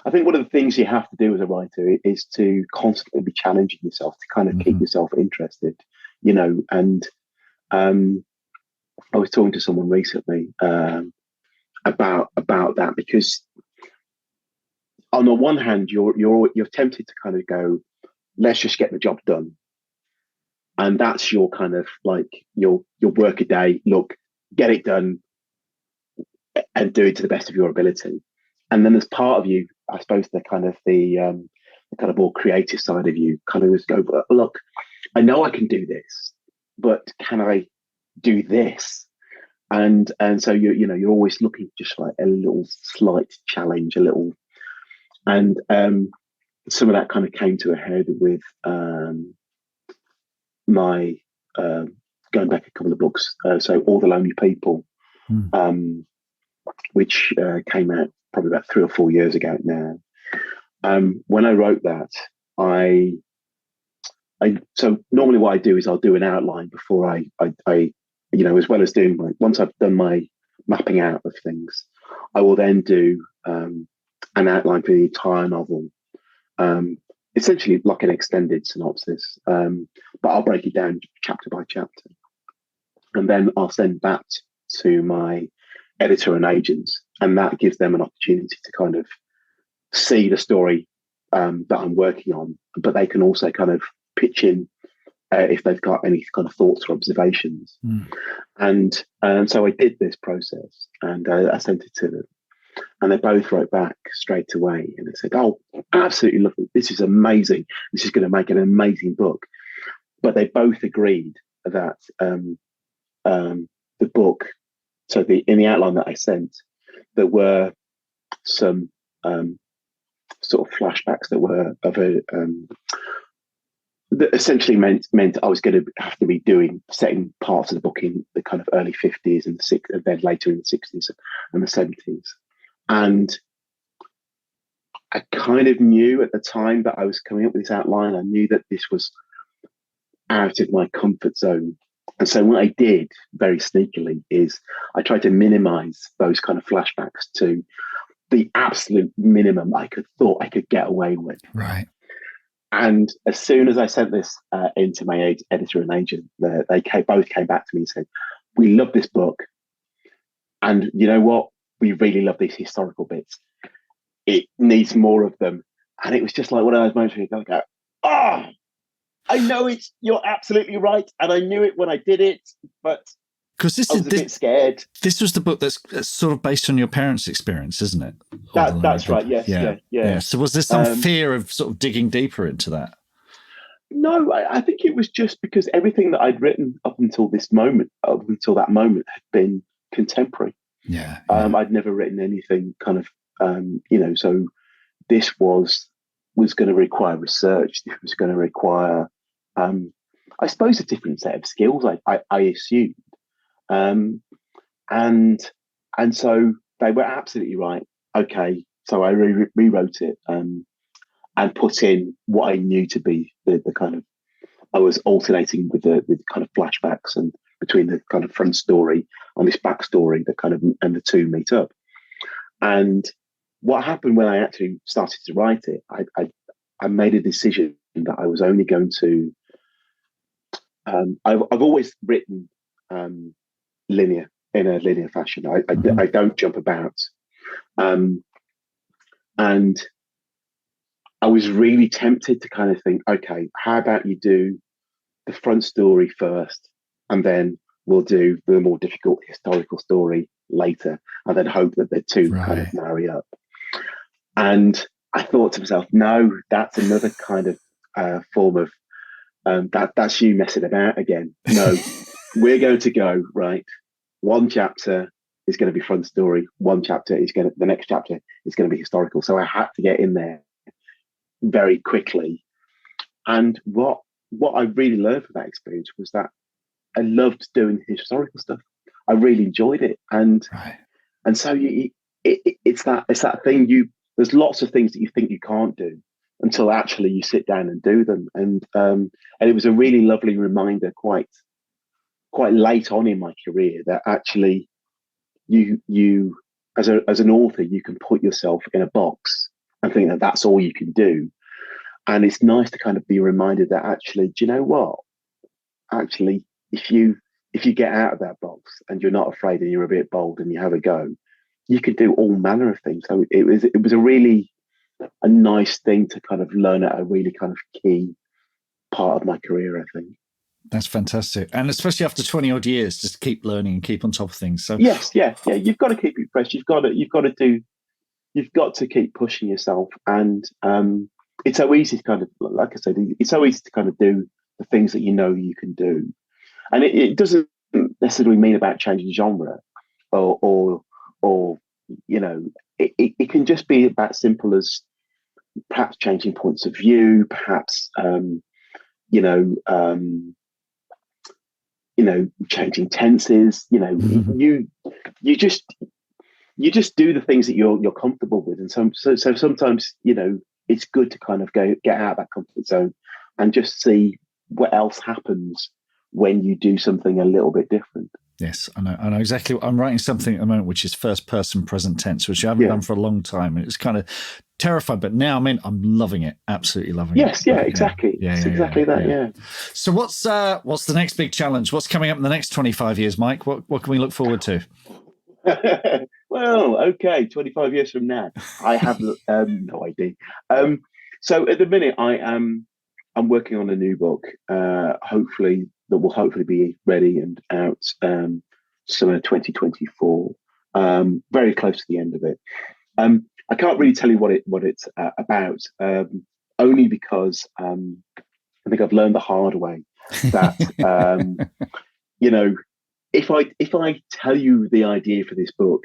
I think one of the things you have to do as a writer is to constantly be challenging yourself to kind of keep yourself interested, and I was talking to someone recently about that, because on the one hand, you're tempted to kind of go, let's just get the job done. And that's your kind of like your work a day, look, get it done and do it to the best of your ability. And then there's part of you, I suppose, the kind of more creative side of you kind of just go, look, I know I can do this, but can I do this? And so you're always looking just like a little slight challenge, and some of that kind of came to a head with my going back a couple of books. So All the Lonely People, which came out probably about 3 or 4 years ago now. When I wrote that, I so normally what I do is I'll do an outline before I as well as doing once I've done my mapping out of things, I will then do an outline for the entire novel, essentially like an extended synopsis, but I'll break it down chapter by chapter, and then I'll send that to my editor and agents, and that gives them an opportunity to kind of see the story that I'm working on, but they can also kind of pitch in if they've got any kind of thoughts or observations. And so I did this process, and I sent it to them, and they both wrote back straight away, and they said, "Oh, absolutely lovely! This is amazing. This is going to make an amazing book." But they both agreed that the book, so in the outline that I sent, there were some sort of flashbacks that were of that essentially meant I was going to have to be setting parts of the book in the kind of early 50s and then later in the 60s and the 70s. And I kind of knew at the time that I was coming up with this outline, I knew that this was out of my comfort zone. And so what I did very sneakily is I tried to minimize those kind of flashbacks to the absolute minimum I thought I could get away with. Right. And as soon as I sent this into my editor and agent, they both came back to me and said, "We love this book. And you know what? We really love these historical bits. It needs more of them." And it was just like one of those moments where you go, "Oh, I know you're absolutely right. And I knew it when I did it, but because I was a bit scared." This was the book that's sort of based on your parents' experience, isn't it? That's right. Yes. Yeah. So was there some fear of sort of digging deeper into that? No, I think it was just because everything that I'd written up until that moment, had been contemporary. Yeah. I'd never written anything kind of, so this was going to require research. This was going to require, I suppose, a different set of skills, I assumed. And so they were absolutely right. Okay, so I rewrote it and put in what I knew to be the kind of, I was alternating with the kind of flashbacks and between the kind of front story and this backstory that kind of, and the two meet up. And what happened when I actually started to write it, I made a decision that I was only going to, I've always written in a linear fashion. I don't jump about. And I was really tempted to kind of think, okay, how about you do the front story first, and then we'll do the more difficult historical story later, and then hope that the two kind of marry up. And I thought to myself, no, that's another kind of form of that's you messing about again. No, we're going to go right. One chapter is going to be front story. The next chapter is going to be historical. So I had to get in there very quickly. And what I really learned from that experience was that I loved doing historical stuff. I really enjoyed it, and so it's that thing. There's lots of things that you think you can't do until actually you sit down and do them. And it was a really lovely reminder, quite late on in my career, that actually you as an author, you can put yourself in a box and think that that's all you can do. And it's nice to kind of be reminded that actually, do you know what? Actually, if you get out of that box and you're not afraid and you're a bit bold and you have a go, you can do all manner of things. So it was a nice thing to kind of learn at a really kind of key part of my career, I think. That's fantastic. And especially after 20 odd years, just keep learning and keep on top of things. So yes, yeah. You've got to keep it fresh. You've got to keep pushing yourself. And it's so easy to kind of, like I said, it's so easy to kind of do the things that you know you can do. And it doesn't necessarily mean about changing genre or it can just be about simple as perhaps changing points of view, perhaps, changing tenses, you just do the things that you're comfortable with. And so sometimes, it's good to kind of get out of that comfort zone and just see what else happens when you do something a little bit different. Yes, I know exactly. I'm writing something at the moment which is first person present tense, which I haven't done for a long time, and it's kind of terrified. But now I'm loving it, absolutely loving it. Yes, exactly. It's exactly that. Yeah. So what's the next big challenge? What's coming up in the next 25 years, Mike? What can we look forward to? Well, okay, 25 years from now, I have no idea. So at the minute, I'm working on a new book. Hopefully, that will hopefully be ready and out summer 2024. Very close to the end of it. I can't really tell you what it's about, only because I think I've learned the hard way that if I tell you the idea for this book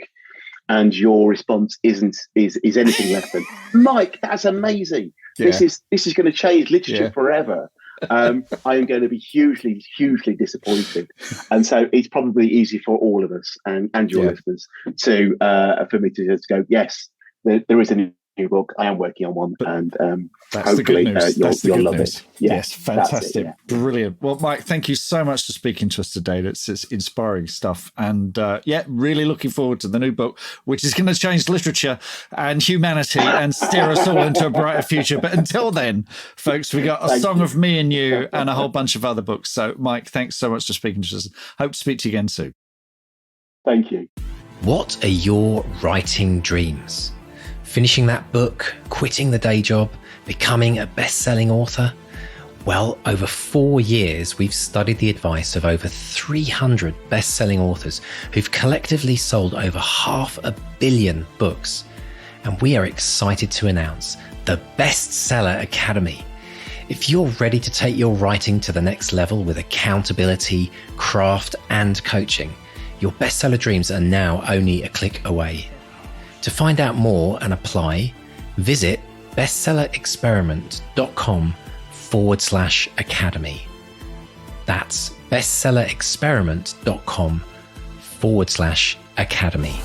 and your response is anything less than Mike, that's amazing. Yeah. This is going to change literature forever. I am going to be hugely, hugely disappointed, and so it's probably easy for all of us and your listeners for me to just go, yes, there is a new book. I am working on one, and that's hopefully the good news. You'll love it. Yes, fantastic, brilliant. Well, Mike, thank you so much for speaking to us today. It's inspiring stuff, and really looking forward to the new book, which is going to change literature and humanity and steer us all into a brighter future. But until then, folks, we got A Song of Me and You and a whole bunch of other books. So, Mike, thanks so much for speaking to us. Hope to speak to you again soon. Thank you. What are your writing dreams? Finishing that book, quitting the day job, becoming a best-selling author? Well, over 4 years, we've studied the advice of over 300 best-selling authors who've collectively sold over 500 million books. And we are excited to announce the Bestseller Academy. If you're ready to take your writing to the next level with accountability, craft, and coaching, your bestseller dreams are now only a click away. To find out more and apply, visit bestsellerexperiment.com/academy. That's bestsellerexperiment.com/academy.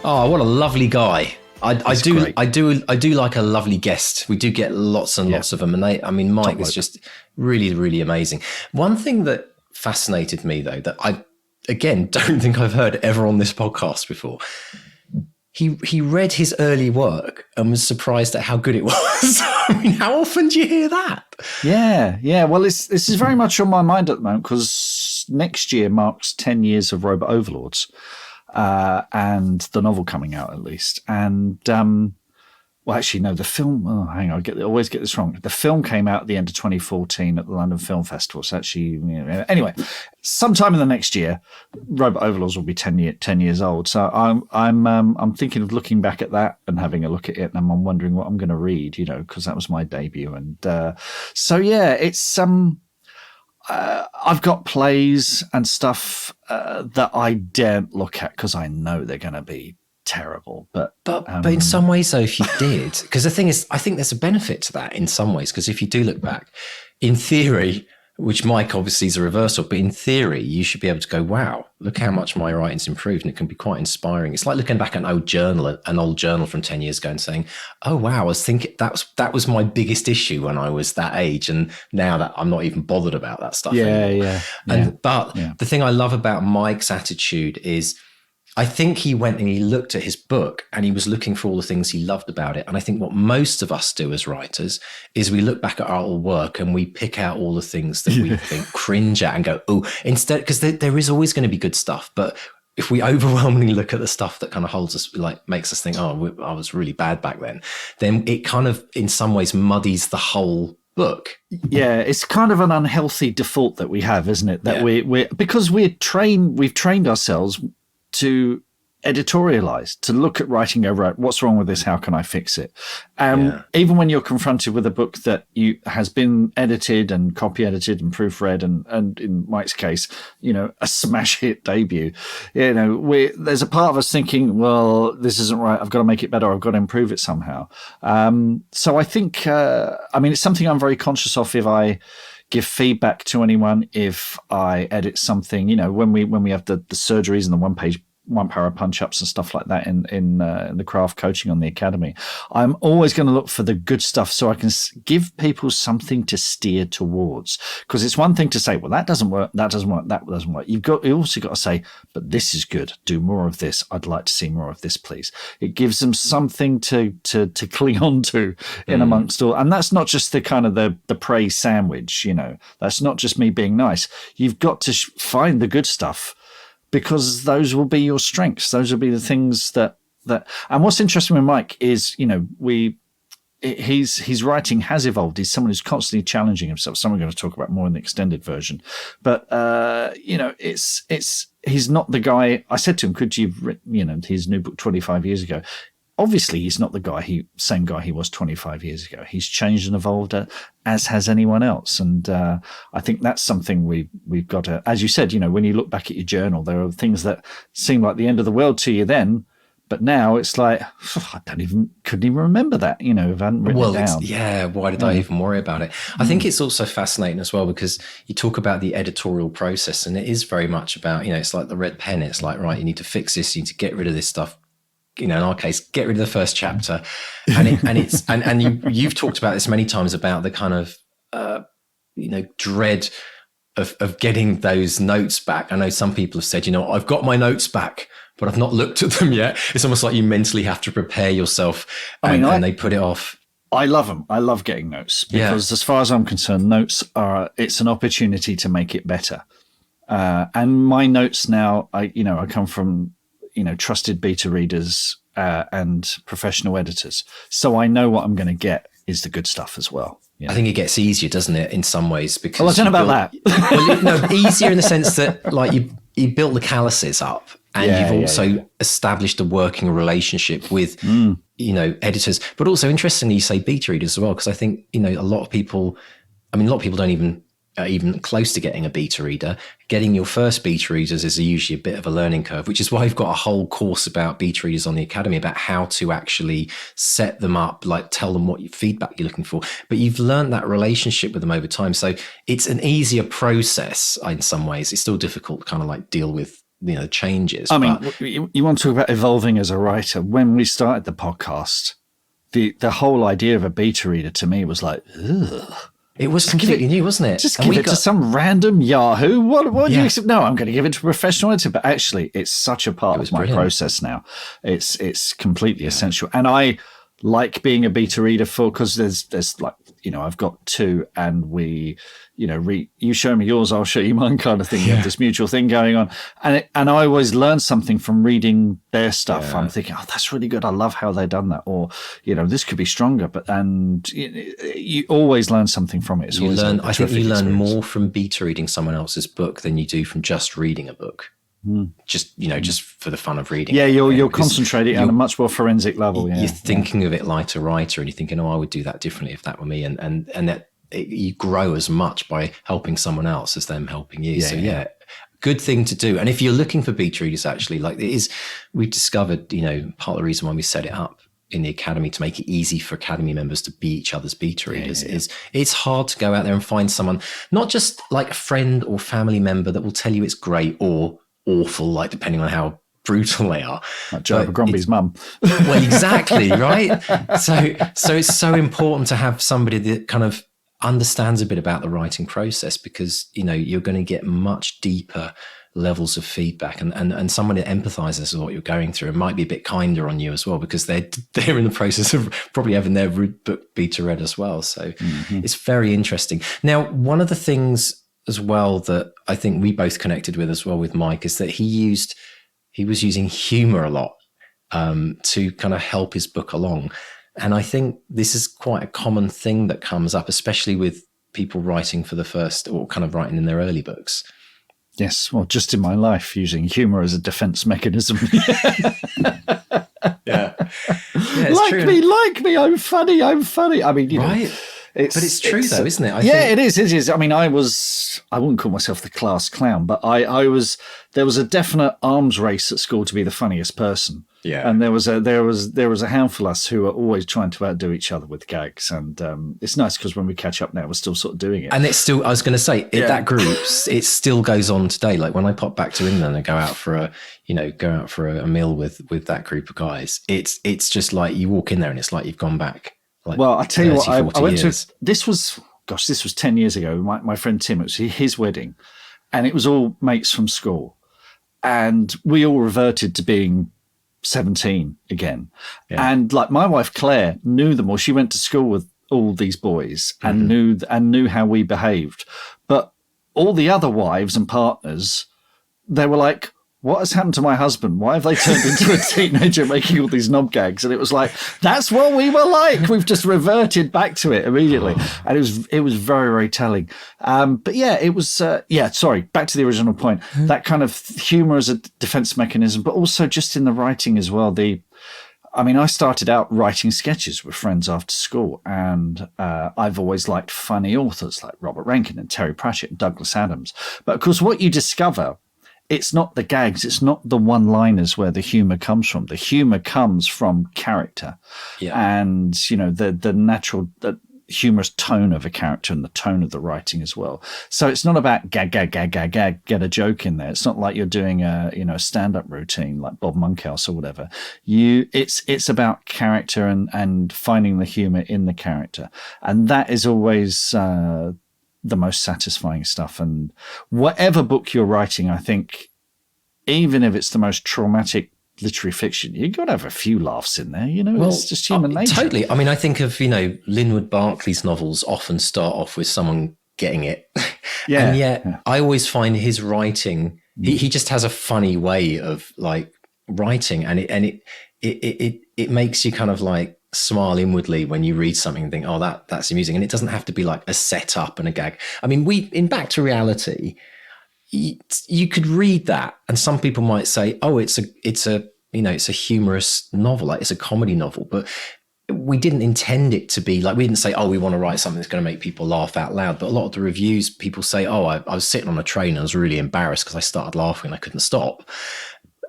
Oh, what a lovely guy. I do like a lovely guest. We do get lots and lots of them. And Mike was just really, really amazing. One thing that fascinated me, though, that I, again, don't think I've heard ever on this podcast before. He read his early work and was surprised at how good it was. How often do you hear that? Yeah. Well, this is very much on my mind at the moment because next year marks 10 years of Robot Overlords and the novel coming out at least. And well, actually, no, the film. Oh, hang on, I always get this wrong. The film came out at the end of 2014 at the London Film Festival. So actually, anyway, sometime in the next year, Robot Overlords will be 10 years old. So I'm thinking of looking back at that and having a look at it, and I'm wondering what I'm going to read. Because that was my debut, and it's I've got plays and stuff that I daren't look at because I know they're going to be terrible, but in some ways, though, if you did, because the thing is, I think there's a benefit to that in some ways, because if you do look back, in theory, which Mike obviously is a reversal, but in theory, you should be able to go, wow, look how much my writing's improved, and it can be quite inspiring. It's like looking back at an old journal from 10 years ago and saying, oh, wow, I was thinking that was my biggest issue when I was that age, and now that I'm not even bothered about that stuff anymore. But the thing I love about Mike's attitude is, I think he went and he looked at his book and he was looking for all the things he loved about it. And I think what most of us do as writers is we look back at our old work and we pick out all the things that we think cringe at and go, oh, instead, because there is always going to be good stuff. But if we overwhelmingly look at the stuff that kind of holds us, like makes us think, oh, I was really bad back then it kind of in some ways muddies the whole book. Yeah, it's kind of an unhealthy default that we have, isn't it? That we're because we've trained ourselves to editorialize, to look at writing over, right, what's wrong with this? How can I fix it? Even when you're confronted with a book that has been edited and copy edited and proofread and in Mike's case, a smash hit debut, there's a part of us thinking, well, this isn't right. I've got to make it better. I've got to improve it somehow. So I think, it's something I'm very conscious of if I give feedback to anyone, if I edit something, when we have the surgeries and the one power punch-ups and stuff like that in the craft coaching on the academy. I'm always going to look for the good stuff so I can give people something to steer towards. Because it's one thing to say, well, that doesn't work, that doesn't work, that doesn't work. You also got to say, but this is good. Do more of this. I'd like to see more of this, please. It gives them something to cling on to in amongst all. And that's not just the kind of the praise sandwich, you know. That's not just me being nice. You've got to find the good stuff, because those will be your strengths. Those will be the things that. And what's interesting with Mike is, you know, his writing has evolved. He's someone who's constantly challenging himself. Some we're going to talk about more in the extended version. But you know, he's not the guy. I said to him, "Could you have written, you know, his new book 25 years ago?" Obviously, he's not the same guy he was 25 years ago. He's changed and evolved, as has anyone else. And I think that's something we've got to, as you said, you know, when you look back at your journal, there are things that seem like the end of the world to you then, but now it's like, I couldn't even remember that, you know, if I hadn't written it down. Why did I even worry about it? I think it's also fascinating as well, because you talk about the editorial process, and it is very much about, you know, it's like the red pen. It's like, right, you need to fix this, you need to get rid of this stuff. You know, in our case, get rid of the first chapter, and you've talked about this many times about the kind of you know, dread of getting those notes back. I know some people have said, you know, I've got my notes back, but I've not looked at them yet. It's almost like you mentally have to prepare yourself, and they put it off. I love them. I love getting notes because, as far as I'm concerned, notes it's an opportunity to make it better. And my notes now, I come from, you know, trusted beta readers and professional editors. So I know what I'm going to get is the good stuff as well. You know? I think it gets easier, doesn't it, in some ways? Because I don't know about that. Well, no, easier in the sense that, like, you built the calluses up, and you've also established a working relationship with, you know, editors. But also, interestingly, you say beta readers as well, because I think, you know, a lot of people don't even close to getting a beta reader. Getting your first beta readers is usually a bit of a learning curve, which is why we've got a whole course about beta readers on the Academy, about how to actually set them up, like tell them what feedback you're looking for. But you've learned that relationship with them over time. So it's an easier process in some ways. It's still difficult to kind of like deal with, you know, changes. I mean, you want to talk about evolving as a writer. When we started the podcast, the whole idea of a beta reader to me was like, ugh. It was completely new, wasn't it? Just give it to some random Yahoo. What do you expect? No, I'm going to give it to a professional editor. But actually, it's such a part of my process now. It's completely essential. And I like being a beta reader because there's like, you know, I've got two, and we, you know, you show me yours, I'll show you mine, kind of thing. You have this mutual thing going on, and I always learn something from reading their stuff. I'm thinking, oh, that's really good. I love how they done that, or, you know, this could be stronger. And you always learn something from it. It's I think you learn more from beta reading someone else's book than you do from just reading a book. Just, you know, just for the fun of reading. Yeah, you're concentrating on a much more forensic level. You're thinking of it like a writer, and you're thinking, oh, I would do that differently if that were me. And that you grow as much by helping someone else as them helping you. Good thing to do. And if you're looking for beta readers, actually, like we've discovered, you know, part of the reason why we set it up in the Academy to make it easy for Academy members to be each other's beta readers is it's hard to go out there and find someone, not just like a friend or family member that will tell you it's great or awful, like depending on how brutal they are. Like Joe Abercrombie's mum. Well, exactly, right? So it's so important to have somebody that kind of understands a bit about the writing process, because, you know, you're going to get much deeper levels of feedback, and someone that empathizes with what you're going through and might be a bit kinder on you as well, because they're in the process of probably having their book beta read as well. So it's very interesting. Now, one of the things as well that I think we both connected with as well with Mike is that he was using humor a lot to kind of help his book along. And I think this is quite a common thing that comes up, especially with people writing for the first, or kind of writing in their early books. Yes, well, just in my life, using humor as a defense mechanism. Like me, I'm funny. I mean, you know, but it's true though, isn't it? It is. I mean, I wouldn't call myself the class clown, but there was a definite arms race at school to be the funniest person. Yeah. And there was a handful of us who were always trying to outdo each other with gags, and it's nice because when we catch up now, we're still sort of doing it. And it's still, I was going to say, that group, it still goes on today. Like when I pop back to England and go out for a meal with that group of guys, it's just like you walk in there and it's like you've gone back. Like well, I tell you what, I went years. to this was 10 years ago. My friend Tim, it was his wedding, and it was all mates from school, and we all reverted to being 17 again. And like my wife Claire knew them all. She went to school with all these boys and knew how we behaved. But all the other wives and partners, they were like, what has happened to my husband? Why have they turned into a teenager making all these knob gags? And it was like, that's what we were like. We've just reverted back to it immediately. And it was very, very telling. But yeah, it was, sorry, back to the original point. That kind of humor as a defense mechanism, but also just in the writing as well. I started out writing sketches with friends after school, and I've always liked funny authors like Robert Rankin and Terry Pratchett and Douglas Adams. But of course, what you discover, it's not the gags, it's not the one-liners where the humor comes from. The humor comes from character and, the natural humorous tone of a character and the tone of the writing as well. So it's not about gag, get a joke in there. It's not like you're doing a stand-up routine like Bob Monkhouse or whatever. It's about character and finding the humor in the character. And that is always the most satisfying stuff. And whatever book you're writing, I think, even if it's the most traumatic literary fiction, you've got to have a few laughs in there. It's just human nature. Totally. I mean, I think of, Linwood Barclay's novels often start off with someone getting it. Yeah. And yet I always find his writing, he just has a funny way of like writing, and it makes you kind of like smile inwardly when you read something and think, oh, that's amusing. And it doesn't have to be like a setup and a gag. I mean, in Back to Reality, you could read that and some people might say, oh, it's a humorous novel, like it's a comedy novel, but we didn't intend it to be like, we didn't say, oh, we want to write something that's going to make people laugh out loud. But a lot of the reviews, people say, oh, I was sitting on a train and I was really embarrassed because I started laughing and I couldn't stop.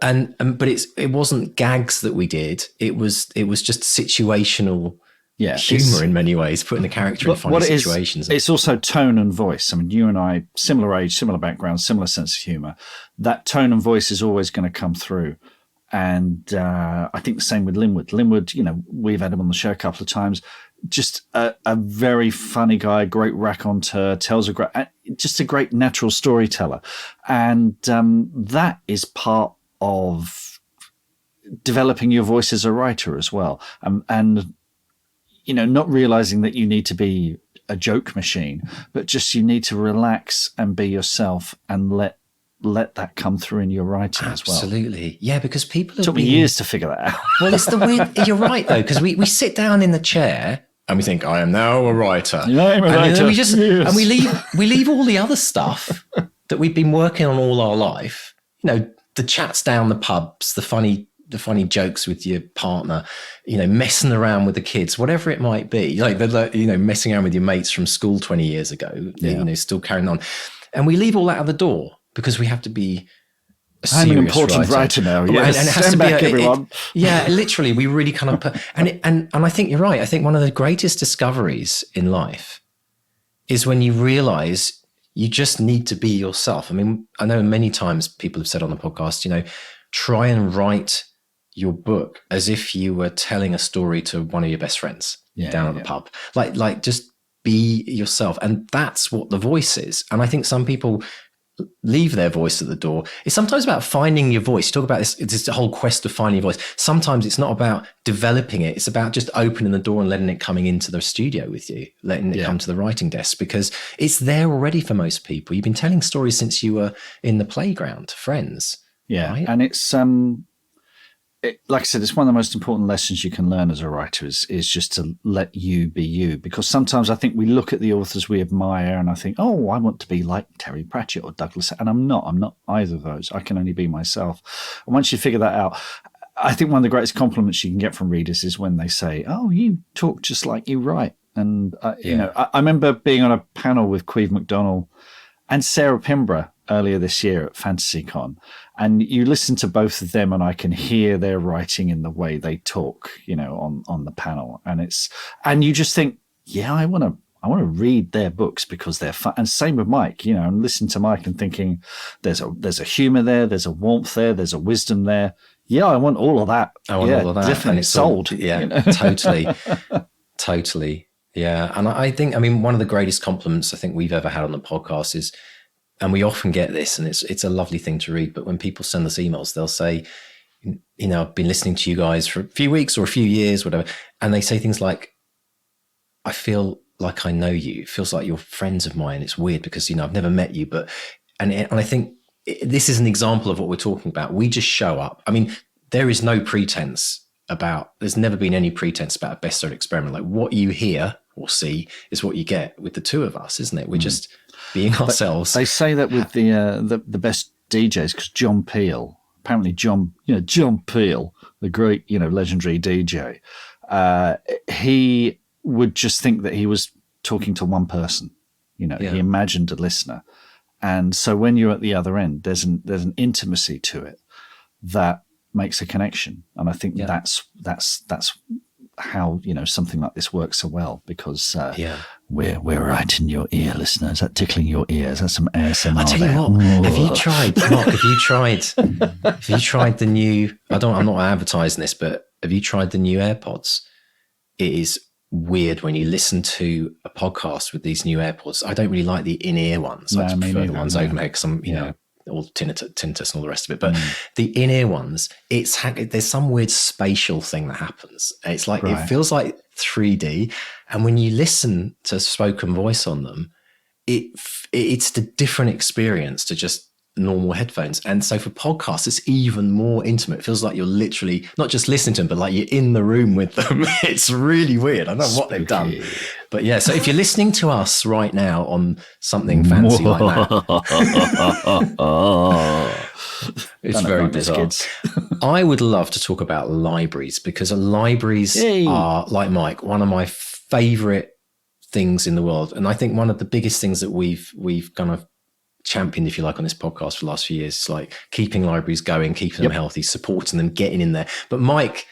But it wasn't gags that we did. It was just situational humor in many ways, putting the character in funny situations. It's also tone and voice. I mean, you and I, similar age, similar background, similar sense of humor. That tone and voice is always going to come through. And I think the same with Linwood. Linwood, we've had him on the show a couple of times. Just a very funny guy, great raconteur, tells just a great natural storyteller. And that is part of developing your voice as a writer as well. And not realizing that you need to be a joke machine, but just you need to relax and be yourself and let that come through in your writing as well. Absolutely. Yeah, because people took me years to figure that out. Well, it's the weird, you're right though, because we sit down in the chair and we think, I am now a writer. I'm a writer. And we leave all the other stuff that we've been working on all our life. The chats down the pubs, the funny jokes with your partner, messing around with the kids, whatever it might be, like messing around with your mates from school 20 years ago, still carrying on. And we leave all that at the door because we have to be I'm an important writer now. Yes. And it has Stand to back, be everyone. Literally, we really kind of put, and I think you're right. I think one of the greatest discoveries in life is when you realize you just need to be yourself. I mean, I know many times people have said on the podcast, try and write your book as if you were telling a story to one of your best friends down at the pub. Like just be yourself. And that's what the voice is. And I think some people leave their voice at the door. It's sometimes about finding your voice. You talk about this whole quest of finding your voice. Sometimes it's not about developing it. It's about just opening the door and letting it coming into the studio with you, letting it come to the writing desk, because it's there already for most people. You've been telling stories since you were in the playground to friends. Yeah. Right? And it's, like I said, it's one of the most important lessons you can learn as a writer is just to let you be you. Because sometimes I think we look at the authors we admire and I think, oh, I want to be like Terry Pratchett or Douglas. And I'm not either of those. I can only be myself. And once you figure that out, I think one of the greatest compliments you can get from readers is when they say, oh, you talk just like you write. And, I remember being on a panel with Queve McDonnell and Sarah Pimborough earlier this year at FantasyCon, and you listen to both of them, and I can hear their writing in the way they talk, on the panel, and you just think, yeah, I want to read their books because they're fun. And same with Mike, and listen to Mike and thinking, there's a humor there, there's a warmth there, there's a wisdom there. Yeah, I want all of that. I want all of that. Definitely, and it's sold. Totally. Yeah. And I think, one of the greatest compliments I think we've ever had on the podcast is, and we often get this, and it's a lovely thing to read, but when people send us emails, they'll say, I've been listening to you guys for a few weeks or a few years, whatever. And they say things like, I feel like I know you. It feels like you're friends of mine. It's weird because, I've never met you, and I think this is an example of what we're talking about. We just show up. There is no pretense there's never been any pretense about a bestseller experiment. Like what you hear or see is what you get with the two of us, isn't it? We're just being ourselves. They say that with the best DJs, because John Peel, John Peel, the great, legendary DJ, he would just think that he was talking to one person. He imagined a listener. And so when you're at the other end, there's an intimacy to it that makes a connection. And I think that's how, something like this works so well, because we're right in your ear, listeners. That tickling your ears. That's some ASMR. I tell you what, have you tried, Mark, have you tried the new, I'm not advertising this, but have you tried the new AirPods? It is weird when you listen to a podcast with these new AirPods. I don't really like the in-ear ones. I prefer the ones over there because I'm, all tinnitus and all the rest of it. But the in-ear ones, there's some weird spatial thing that happens. It's like, it feels like 3D. And when you listen to spoken voice on them, it's a different experience to just normal headphones. And so for podcasts, it's even more intimate. It feels like you're literally not just listening to them, but like you're in the room with them. It's really weird. I don't know what they've done, but yeah. So if you're listening to us right now on something fancy like that, it's very bizarre. I would love to talk about libraries, because libraries are, like Mike, one of my favorite things in the world. And I think one of the biggest things that we've kind of championed, if you like, on this podcast for the last few years, is like keeping libraries going, keeping them healthy, supporting them, getting in there. But Mike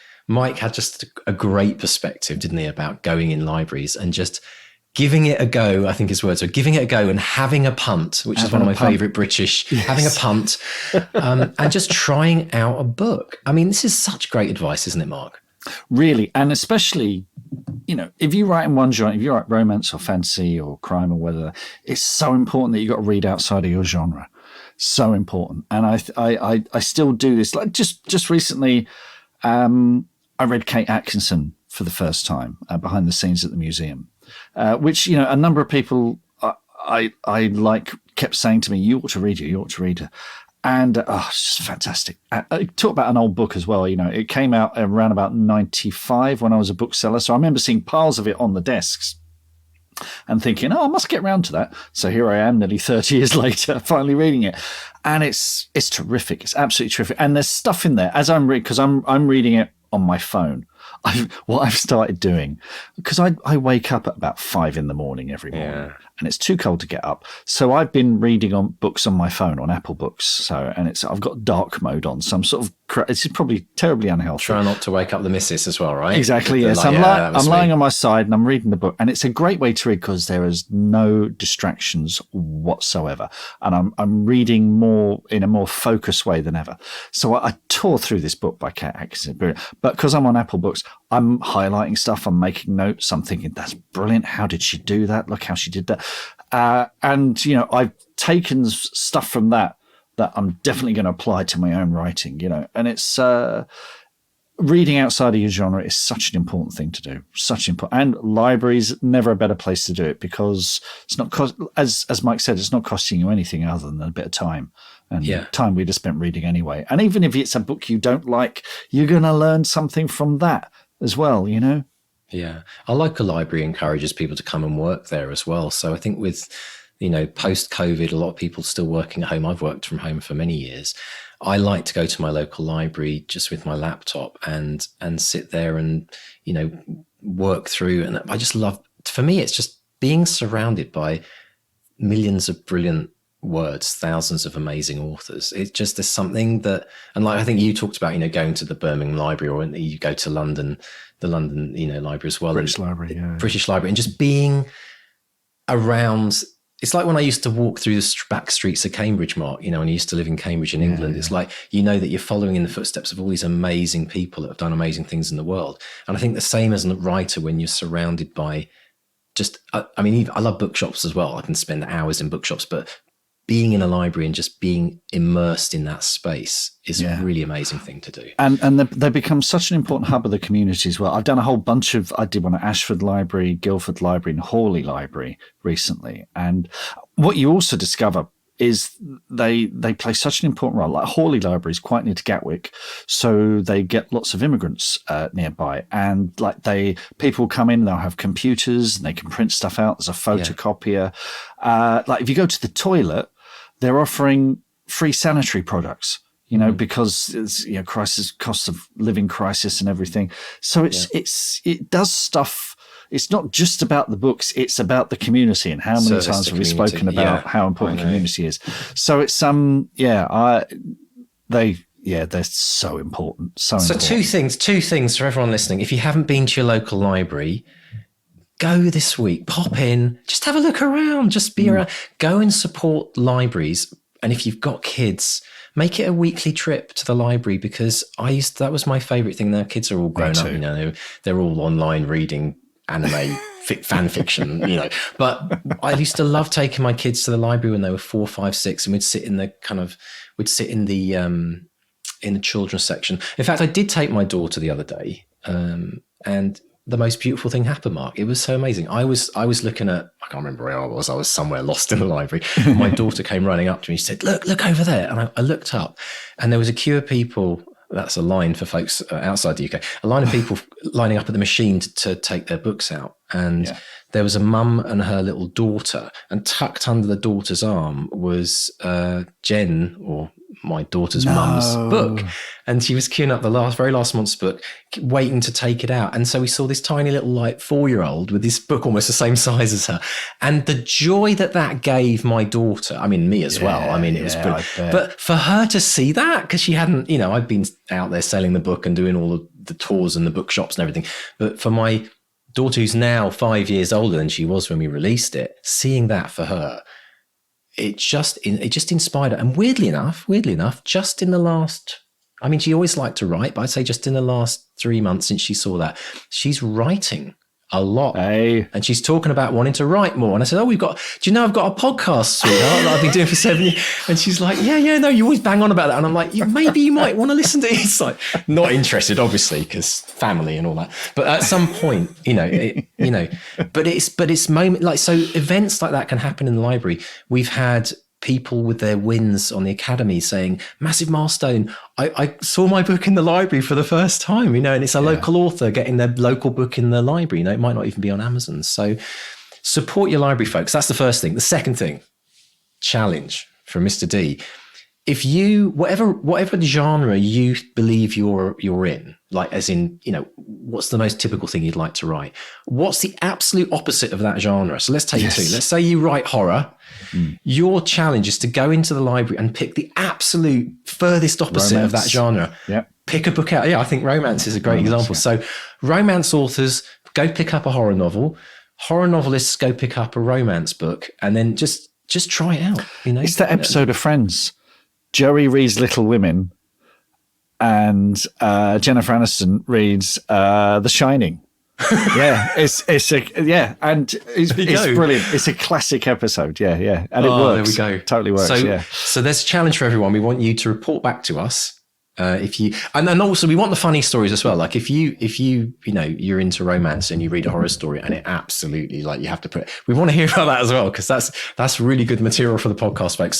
had just a great perspective, didn't he, about going in libraries and just giving it a go, I think his words are giving it a go and having a punt, which is one of my favorite British, having a punt, and just trying out a book. This is such great advice, isn't it, Mark? Really. And especially, if you write in one genre, if you write romance or fantasy or crime or whatever, it's so important that you've got to read outside of your genre. So important. And I still do this. Like just recently, I read Kate Atkinson for the first time, behind the scenes at the museum, which, a number of people I kept saying to me, you ought to read her. And it's just fantastic. Talk about an old book as well. It came out around about 95 when I was a bookseller. So I remember seeing piles of it on the desks and thinking, I must get around to that. So here I am nearly 30 years later, finally reading it. And it's terrific. It's absolutely terrific. And there's stuff in there as I'm reading, because I'm reading it on my phone. What I've started doing, because I wake up at about 5 a.m. every morning, and it's too cold to get up. So I've been reading on books on my phone on Apple Books. So, and I've got dark mode on. So I'm sort of, it's probably terribly unhealthy. Try not to wake up the missus as well, right? Exactly. Yes. I'm lying on my side and I'm reading the book, and it's a great way to read because there is no distractions whatsoever. And I'm reading more in a more focused way than ever. So I tore through this book by Kate Atkinson, but because I'm on Apple Books, I'm highlighting stuff, I'm making notes, I'm thinking, that's brilliant. How did she do that? Look how she did that. And, I've taken stuff from that I'm definitely going to apply to my own writing, and it's, reading outside of your genre is such an important thing to do. And libraries, never a better place to do it, because it's not as Mike said, it's not costing you anything other than a bit of time. And time we'd have spent reading anyway. And even if it's a book you don't like, you're going to learn something from that as well, Yeah. I like a library encourages people to come and work there as well. So I think with, post-COVID, a lot of people still working at home. I've worked from home for many years. I like to go to my local library just with my laptop and sit there and, work through. And I just love, for me, it's just being surrounded by millions of brilliant words, thousands of amazing authors. It's just, there's something that, and like I think you talked about, going to the Birmingham Library, or you go to London, the London, library as well. British Library, yeah. British Library, and just being around. It's like when I used to walk through the back streets of Cambridge, Mark, when I used to live in Cambridge in England. It's like, that you're following in the footsteps of all these amazing people that have done amazing things in the world. And I think the same as a writer, when you're surrounded by I love bookshops as well. I can spend hours in bookshops, but being in a library and just being immersed in that space is a really amazing thing to do. And they become such an important hub of the community as well. I've done a whole bunch I did one at Ashford Library, Guildford Library, and Hawley Library recently. And what you also discover is they play such an important role. Like Hawley Library is quite near to Gatwick, so they get lots of immigrants nearby, and people come in, they'll have computers and they can print stuff out. There's a photocopier. If you go to the toilet, they're offering free sanitary products. Because it's cost of living crisis and everything. So it does stuff. It's not just about the books, it's about the community. And how many times have we spoken about how important community is? So it's they're so important. So important. Two things for everyone listening. If you haven't been to your local library, go this week, pop in, just have a look around, just be around, go and support libraries. And if you've got kids, make it a weekly trip to the library, because that was my favorite thing. Their kids are all grown up, they're all online reading anime fan fiction, but I used to love taking my kids to the library when they were 4, 5, 6, and we'd sit in the children's section. In fact, I did take my daughter the other day, and the most beautiful thing happened, Mark. It was so amazing. I was looking at, I can't remember where I was somewhere lost in the library. My daughter came running up to me. She said, look over there. And I looked up, and there was a queue of people. That's a line for folks outside the UK. A line of people lining up at the machine to take their books out. And there was a mum and her little daughter, and tucked under the daughter's arm was Jen, or my daughter's mum's book. And she was queuing up the very last month's book, waiting to take it out. And so we saw this tiny little 4-year-old with this book almost the same size as her. And the joy that gave my daughter, me as well. It was brilliant. But for her to see that, because she hadn't, I'd been out there selling the book and doing all of the tours and the bookshops and everything. But for my daughter, who's now 5 years older than she was when we released it, seeing that for her, it just inspired her. And weirdly enough, just in the last, she always liked to write, but I'd say just in the last 3 months since she saw that, she's writing a lot. Hey. And she's talking about wanting to write more. And I said, I've got a podcast, sweetheart, that I've been doing for 7 years. And she's like, no, you always bang on about that. And I'm like, maybe you might want to listen to it. It's like, not interested, obviously, because family and all that. But at some point, but it's moment, so events like that can happen in the library. We've had people with their wins on the academy saying, massive milestone, I saw my book in the library for the first time, and it's a local author getting their local book in the library. It might not even be on Amazon. So support your library, folks. That's the first thing. The second thing, challenge from Mr. D. If you, whatever genre you believe you're in, as in, what's the most typical thing you'd like to write? What's the absolute opposite of that genre? So let's take two. Let's say you write horror. Your challenge is to go into the library and pick the absolute furthest opposite of that genre. Yeah. Pick a book out. Yeah, I think romance is a great example. Yeah. So romance authors, go pick up a horror novel. Horror novelists, go pick up a romance book, and then just try it out. It's that episode of Friends. Joey reads Little Women, and Jennifer Aniston reads The Shining. It's brilliant. It's a classic episode. Yeah, and it works. There we go. Totally works. So there's a challenge for everyone. We want you to report back to us. And also we want the funny stories as well. Like if you you're into romance and you read a horror story and it absolutely you have to put it, we want to hear about that as well, because that's really good material for the podcast, folks.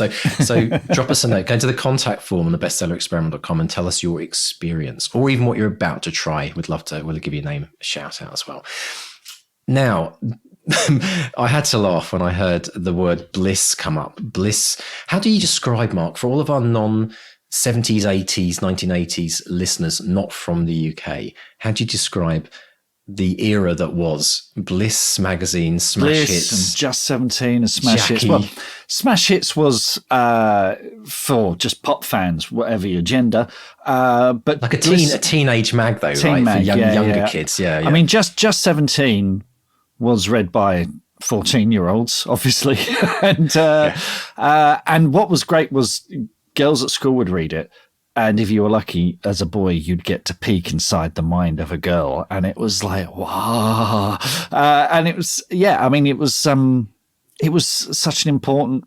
So drop us a note, go to the contact form on the bestsellerexperiment.com and tell us your experience, or even what you're about to try. We'll give your name a shout out as well. Now, I had to laugh when I heard the word bliss come up. Bliss. How do you describe, Mark, for all of our non-70s, 80s, 1980s listeners not from the UK, how do you describe the era that was Bliss magazine, Smash Bliss Hits, and Just 17 and Smash Jackie. Hits. Well, Smash Hits was for just pop fans, whatever your gender. But like a Bliss, teenage mag though, right? mag, for younger yeah. kids. Yeah. I mean, just 17 was read by 14-year-olds, obviously, and what was great was girls at school would read it. And if you were lucky as a boy, you'd get to peek inside the mind of a girl. And it was like, wow. And it was, I mean, it was such an important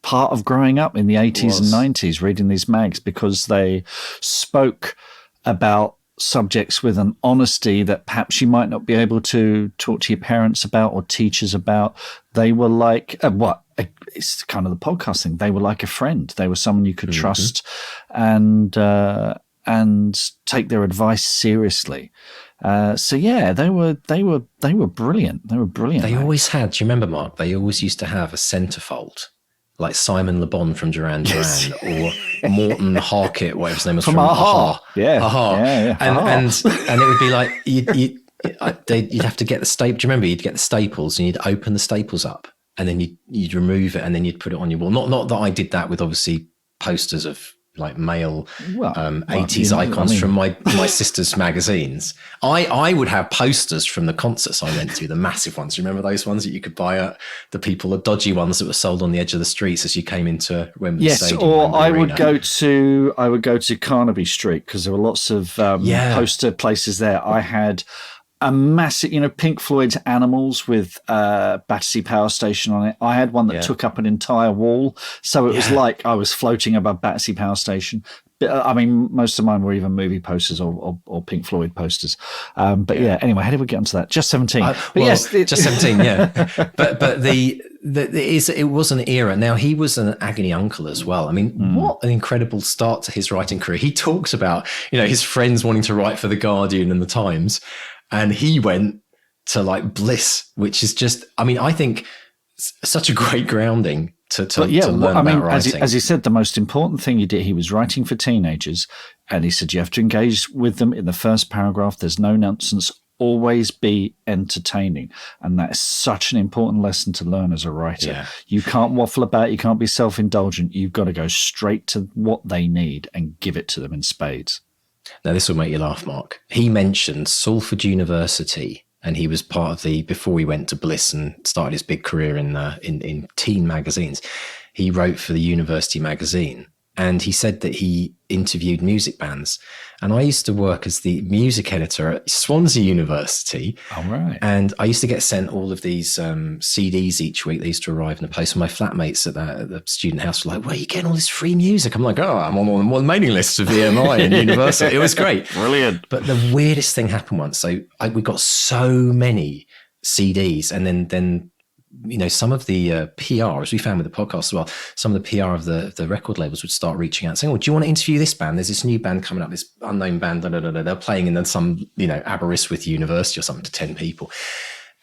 part of growing up in the 80s and 90s, reading these mags, because they spoke about subjects with an honesty that perhaps you might not be able to talk to your parents about or teachers about. They were like, it's kind of the podcast thing. They were like a friend. They were someone you could trust and take their advice seriously. They were brilliant. They were brilliant. They always had. Do you remember, Mark? They always used to have a centerfold, like Simon Le Bon from Duran Duran, or Morton Harkett, whatever his name was, from Aha. Yeah. And it would be like you'd have to get the staple. Do you remember? You'd get the staples and you'd open the staples up, and then you'd remove it, and then you'd put it on your wall. Not that I did that with obviously posters of like male 80s icons from my sister's magazines. I would have posters from the concerts I went to, the massive ones. Do you remember those ones that you could buy at the dodgy ones that were sold on the edge of the streets as you came into Wembley Stadium? Yes, or I would go to Carnaby Street, because there were lots of poster places there. I had a massive, Pink Floyd's Animals with Battersea Power Station on it. I had one that took up an entire wall. So it was like I was floating above Battersea Power Station. I mean, most of mine were even movie posters or Pink Floyd posters. Anyway, how did we get onto that? Just 17. Just 17, yeah. but it was an era. Now, he was an agony uncle as well. I mean, what an incredible start to his writing career. He talks about, his friends wanting to write for The Guardian and The Times. And he went to like Bliss, which is just, I mean, I think such a great grounding to learn about writing. As he said, the most important thing he did, he was writing for teenagers, and he said you have to engage with them in the first paragraph. There's no nonsense. Always be entertaining. And that is such an important lesson to learn as a writer. Yeah. You can't waffle about, you can't be self-indulgent. You've got to go straight to what they need and give it to them in spades. Now, this will make you laugh, Mark. He mentioned Salford University, and he was part of before he went to Bliss and started his big career in teen magazines, he wrote for the university magazine. And he said that he interviewed music bands. And I used to work as the music editor at Swansea University. All right. And I used to get sent all of these CDs each week. They used to arrive in the post. And my flatmates at the student house were like, where are you getting all this free music? I'm like, I'm on one of the mailing lists of EMI and Universal. It was great. Brilliant. But the weirdest thing happened once. So we got so many CDs, and then some of the PR, as we found with the podcast as well, some of the PR of the record labels would start reaching out saying, do you want to interview this band? There's this new band coming up, this unknown band, they're playing in some, Aberystwyth University or something to 10 people.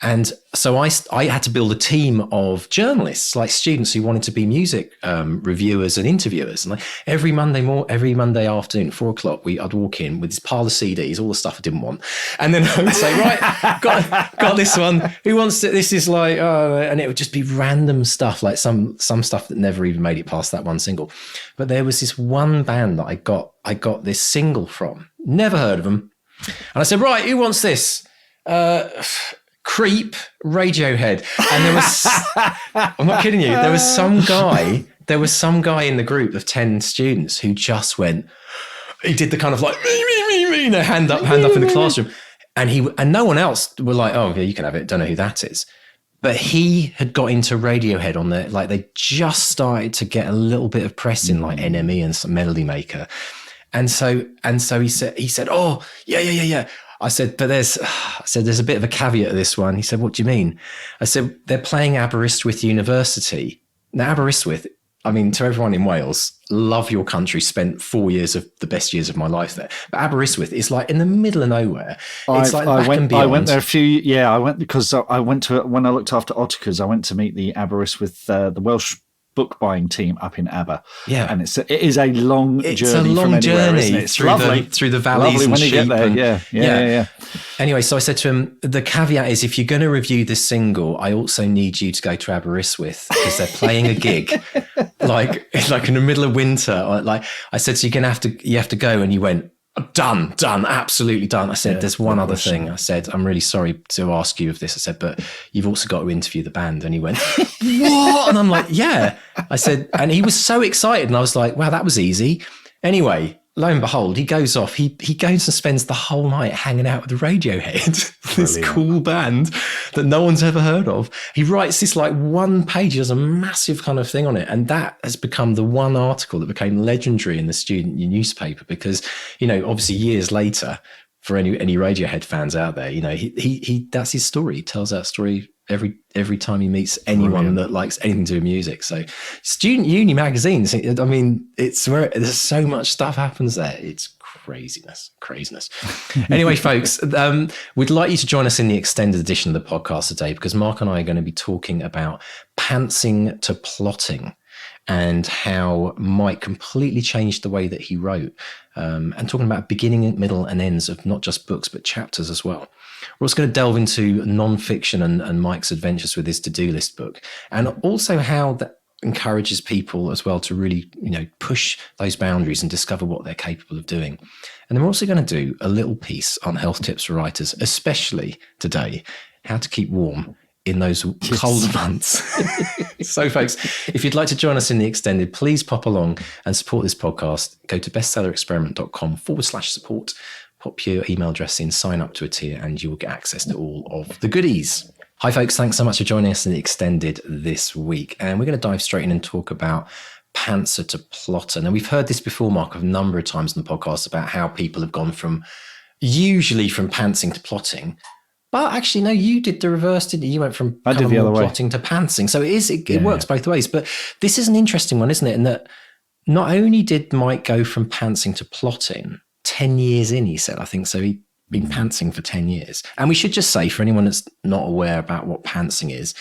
And so I had to build a team of journalists, like students who wanted to be music reviewers and interviewers. And like every Monday afternoon, 4:00, I'd walk in with this pile of CDs, all the stuff I didn't want. And then I would say, right, got this one. Who wants it? This is like, and it would just be random stuff, like some stuff that never even made it past that one single. But there was this one band that I got this single from. Never heard of them. And I said, right, who wants this? Creep, Radiohead. And there was, I'm not kidding you, there was some guy in the group of 10 students who just went, he did the kind of like, me, hand up in the classroom. And no one else were like, oh, yeah, you can have it. Don't know who that is. But he had got into Radiohead on the, like they just started to get a little bit of press in like NME and some Melody Maker. And so he said, oh, yeah. I said, there's a bit of a caveat to this one. He said, what do you mean? I said, they're playing Aberystwyth University. Now, Aberystwyth, I mean, to everyone in Wales, love your country, spent 4 years of the best years of my life there. But Aberystwyth is like in the middle of nowhere. It's I went there I went because I went to, when I looked after Ottokars, I went to meet the Aberystwyth, the Welsh book buying team up in Aber. Yeah. And it is a long journey. It's a long journey, isn't it? It's lovely. Through the valleys lovely and when you sheep. get there. Yeah. Anyway, so I said to him, the caveat is if you're going to review this single, I also need you to go to Aberystwyth because they're playing a gig like in the middle of winter. Like I said, so you have to go. And you went, done, absolutely done. I said, there's one other thing. I said, I'm really sorry to ask you of this. I said, but you've also got to interview the band. And he went, what? And I'm like, yeah. I said, and he was so excited. And I was like, wow, that was easy. Anyway, lo and behold, he goes off. He goes and spends the whole night hanging out with Radiohead, this cool band that no one's ever heard of. He writes this like one page, he does a massive kind of thing on it. And that has become the one article that became legendary in the student newspaper because, obviously years later, for any Radiohead fans out there, he that's his story. He tells that story every time he meets anyone that likes anything to do with music. So student uni magazines, I mean, it's where there's so much stuff happens there. It's craziness. Anyway, folks, we'd like you to join us in the extended edition of the podcast today because Mark and I are going to be talking about pantsing to plotting and how Mike completely changed the way that he wrote, and talking about beginning, middle, and ends of not just books, but chapters as well. We're also going to delve into nonfiction and Mike's adventures with his to-do list book, and also how that encourages people as well to really, push those boundaries and discover what they're capable of doing. And then we're also going to do a little piece on health tips for writers, especially today, how to keep warm in those cold months. So, folks, if you'd like to join us in the extended, please pop along and support this podcast. Go to bestsellerexperiment.com/support. Pop your email address in, sign up to a tier, and you will get access to all of the goodies. Hi, folks. Thanks so much for joining us in the extended this week. And we're going to dive straight in and talk about pantser to plotter. Now, we've heard this before, Mark, a number of times in the podcast about how people have gone usually from pantsing to plotting. But actually, no, you did the reverse, didn't you? You went from plotting to pantsing. So it works both ways. But this is an interesting one, isn't it? In that not only did Mike go from pantsing to plotting 10 years in, he said, I think, so he'd been pantsing for 10 years. And we should just say, for anyone that's not aware about what pantsing is,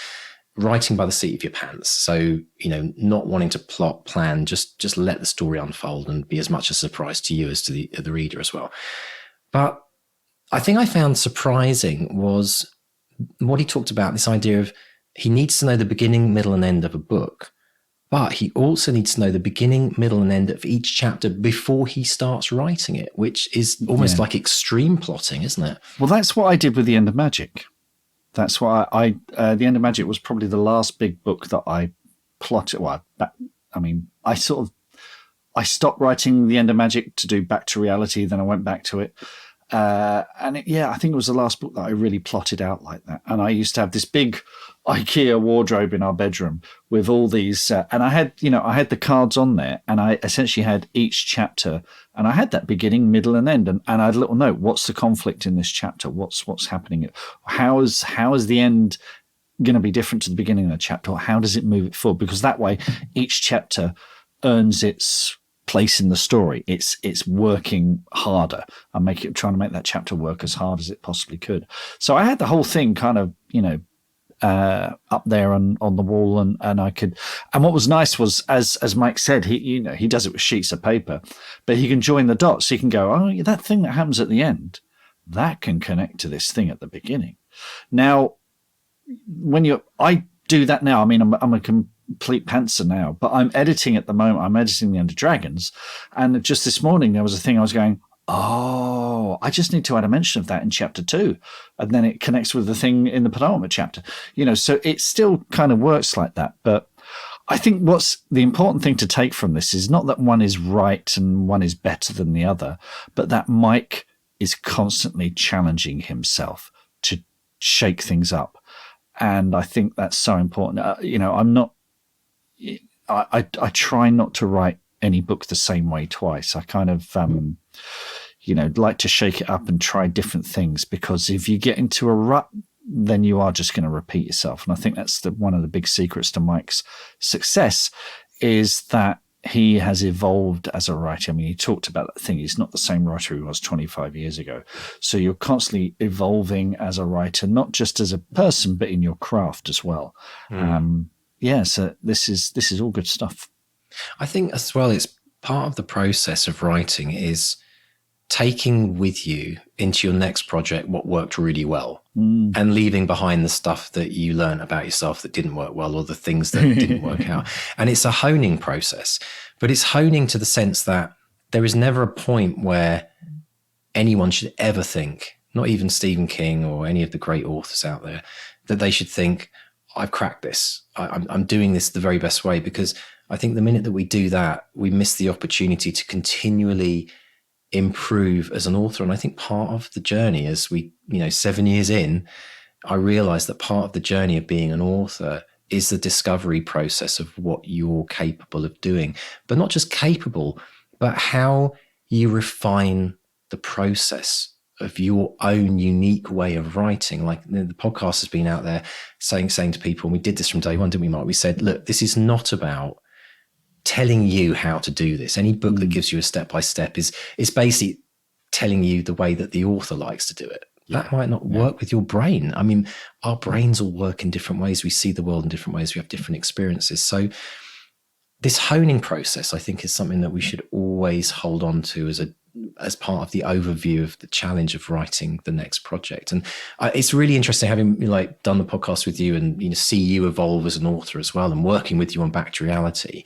writing by the seat of your pants. So, not wanting to plot, plan, just let the story unfold and be as much a surprise to you as to the reader as well. But I think I found surprising was what he talked about, this idea of he needs to know the beginning, middle, and end of a book, but he also needs to know the beginning, middle, and end of each chapter before he starts writing it, which is almost like extreme plotting, isn't it? Well, that's what I did with The End of Magic. That's why The End of Magic was probably the last big book that I plotted. Well, I stopped writing The End of Magic to do Back to Reality, then I went back to it. I think it was the last book that I really plotted out like that. And I used to have this big IKEA wardrobe in our bedroom with all these, and I had the cards on there, and I essentially had each chapter, and I had that beginning, middle, and end, and I had a little note: what's the conflict in this chapter? What's happening? How is the end going to be different to the beginning of the chapter? Or how does it move it forward? Because that way, each chapter earns its place in the story. It's working harder. I'm trying to make that chapter work as hard as it possibly could. So I had the whole thing kind of, up there on the wall, and I could. And what was nice was, as Mike said, he does it with sheets of paper, but he can join the dots. He can go, oh, that thing that happens at the end, that can connect to this thing at the beginning. Now, I do that now. I mean, I'm a complete pantser now, but I'm editing at the moment. I'm editing The Under Dragons, and just this morning there was a thing I was going, oh, I just need to add a mention of that in chapter 2, and then it connects with the thing in the penultimate chapter. So it still kind of works like that. But I think what's the important thing to take from this is not that one is right and one is better than the other, but that Mike is constantly challenging himself to shake things up. And I think that's so important. I try not to write any book the same way twice. I kind of, like to shake it up and try different things, because if you get into a rut, then you are just going to repeat yourself. And I think that's one of the big secrets to Mike's success, is that he has evolved as a writer. I mean, he talked about that thing. He's not the same writer he was 25 years ago. So you're constantly evolving as a writer, not just as a person, but in your craft as well. so this is all good stuff. I think as well, it's part of the process of writing is taking with you into your next project what worked really well and leaving behind the stuff that you learned about yourself that didn't work well, or the things that didn't work out. And it's a honing process, but it's honing to the sense that there is never a point where anyone should ever think, not even Stephen King or any of the great authors out there, that they should think, I've cracked this. I'm doing this the very best way, because I think the minute that we do that, we miss the opportunity to continually improve as an author. And I think part of the journey, as we, 7 years in, I realized that part of the journey of being an author is the discovery process of what you're capable of doing, but not just capable, but how you refine the process of your own unique way of writing. Like the podcast has been out there saying to people, and we did this from day one, didn't we, Mark? We said, look, this is not about telling you how to do this. Any book that gives you a step-by-step is basically telling you the way that the author likes to do it. That might not work with your brain. I mean, our brains all work in different ways. We see the world in different ways. We have different experiences. So this honing process, I think, is something that we should always hold on to as part of the overview of the challenge of writing the next project. And it's really interesting having done the podcast with you and see you evolve as an author as well, and working with you on Back to Reality.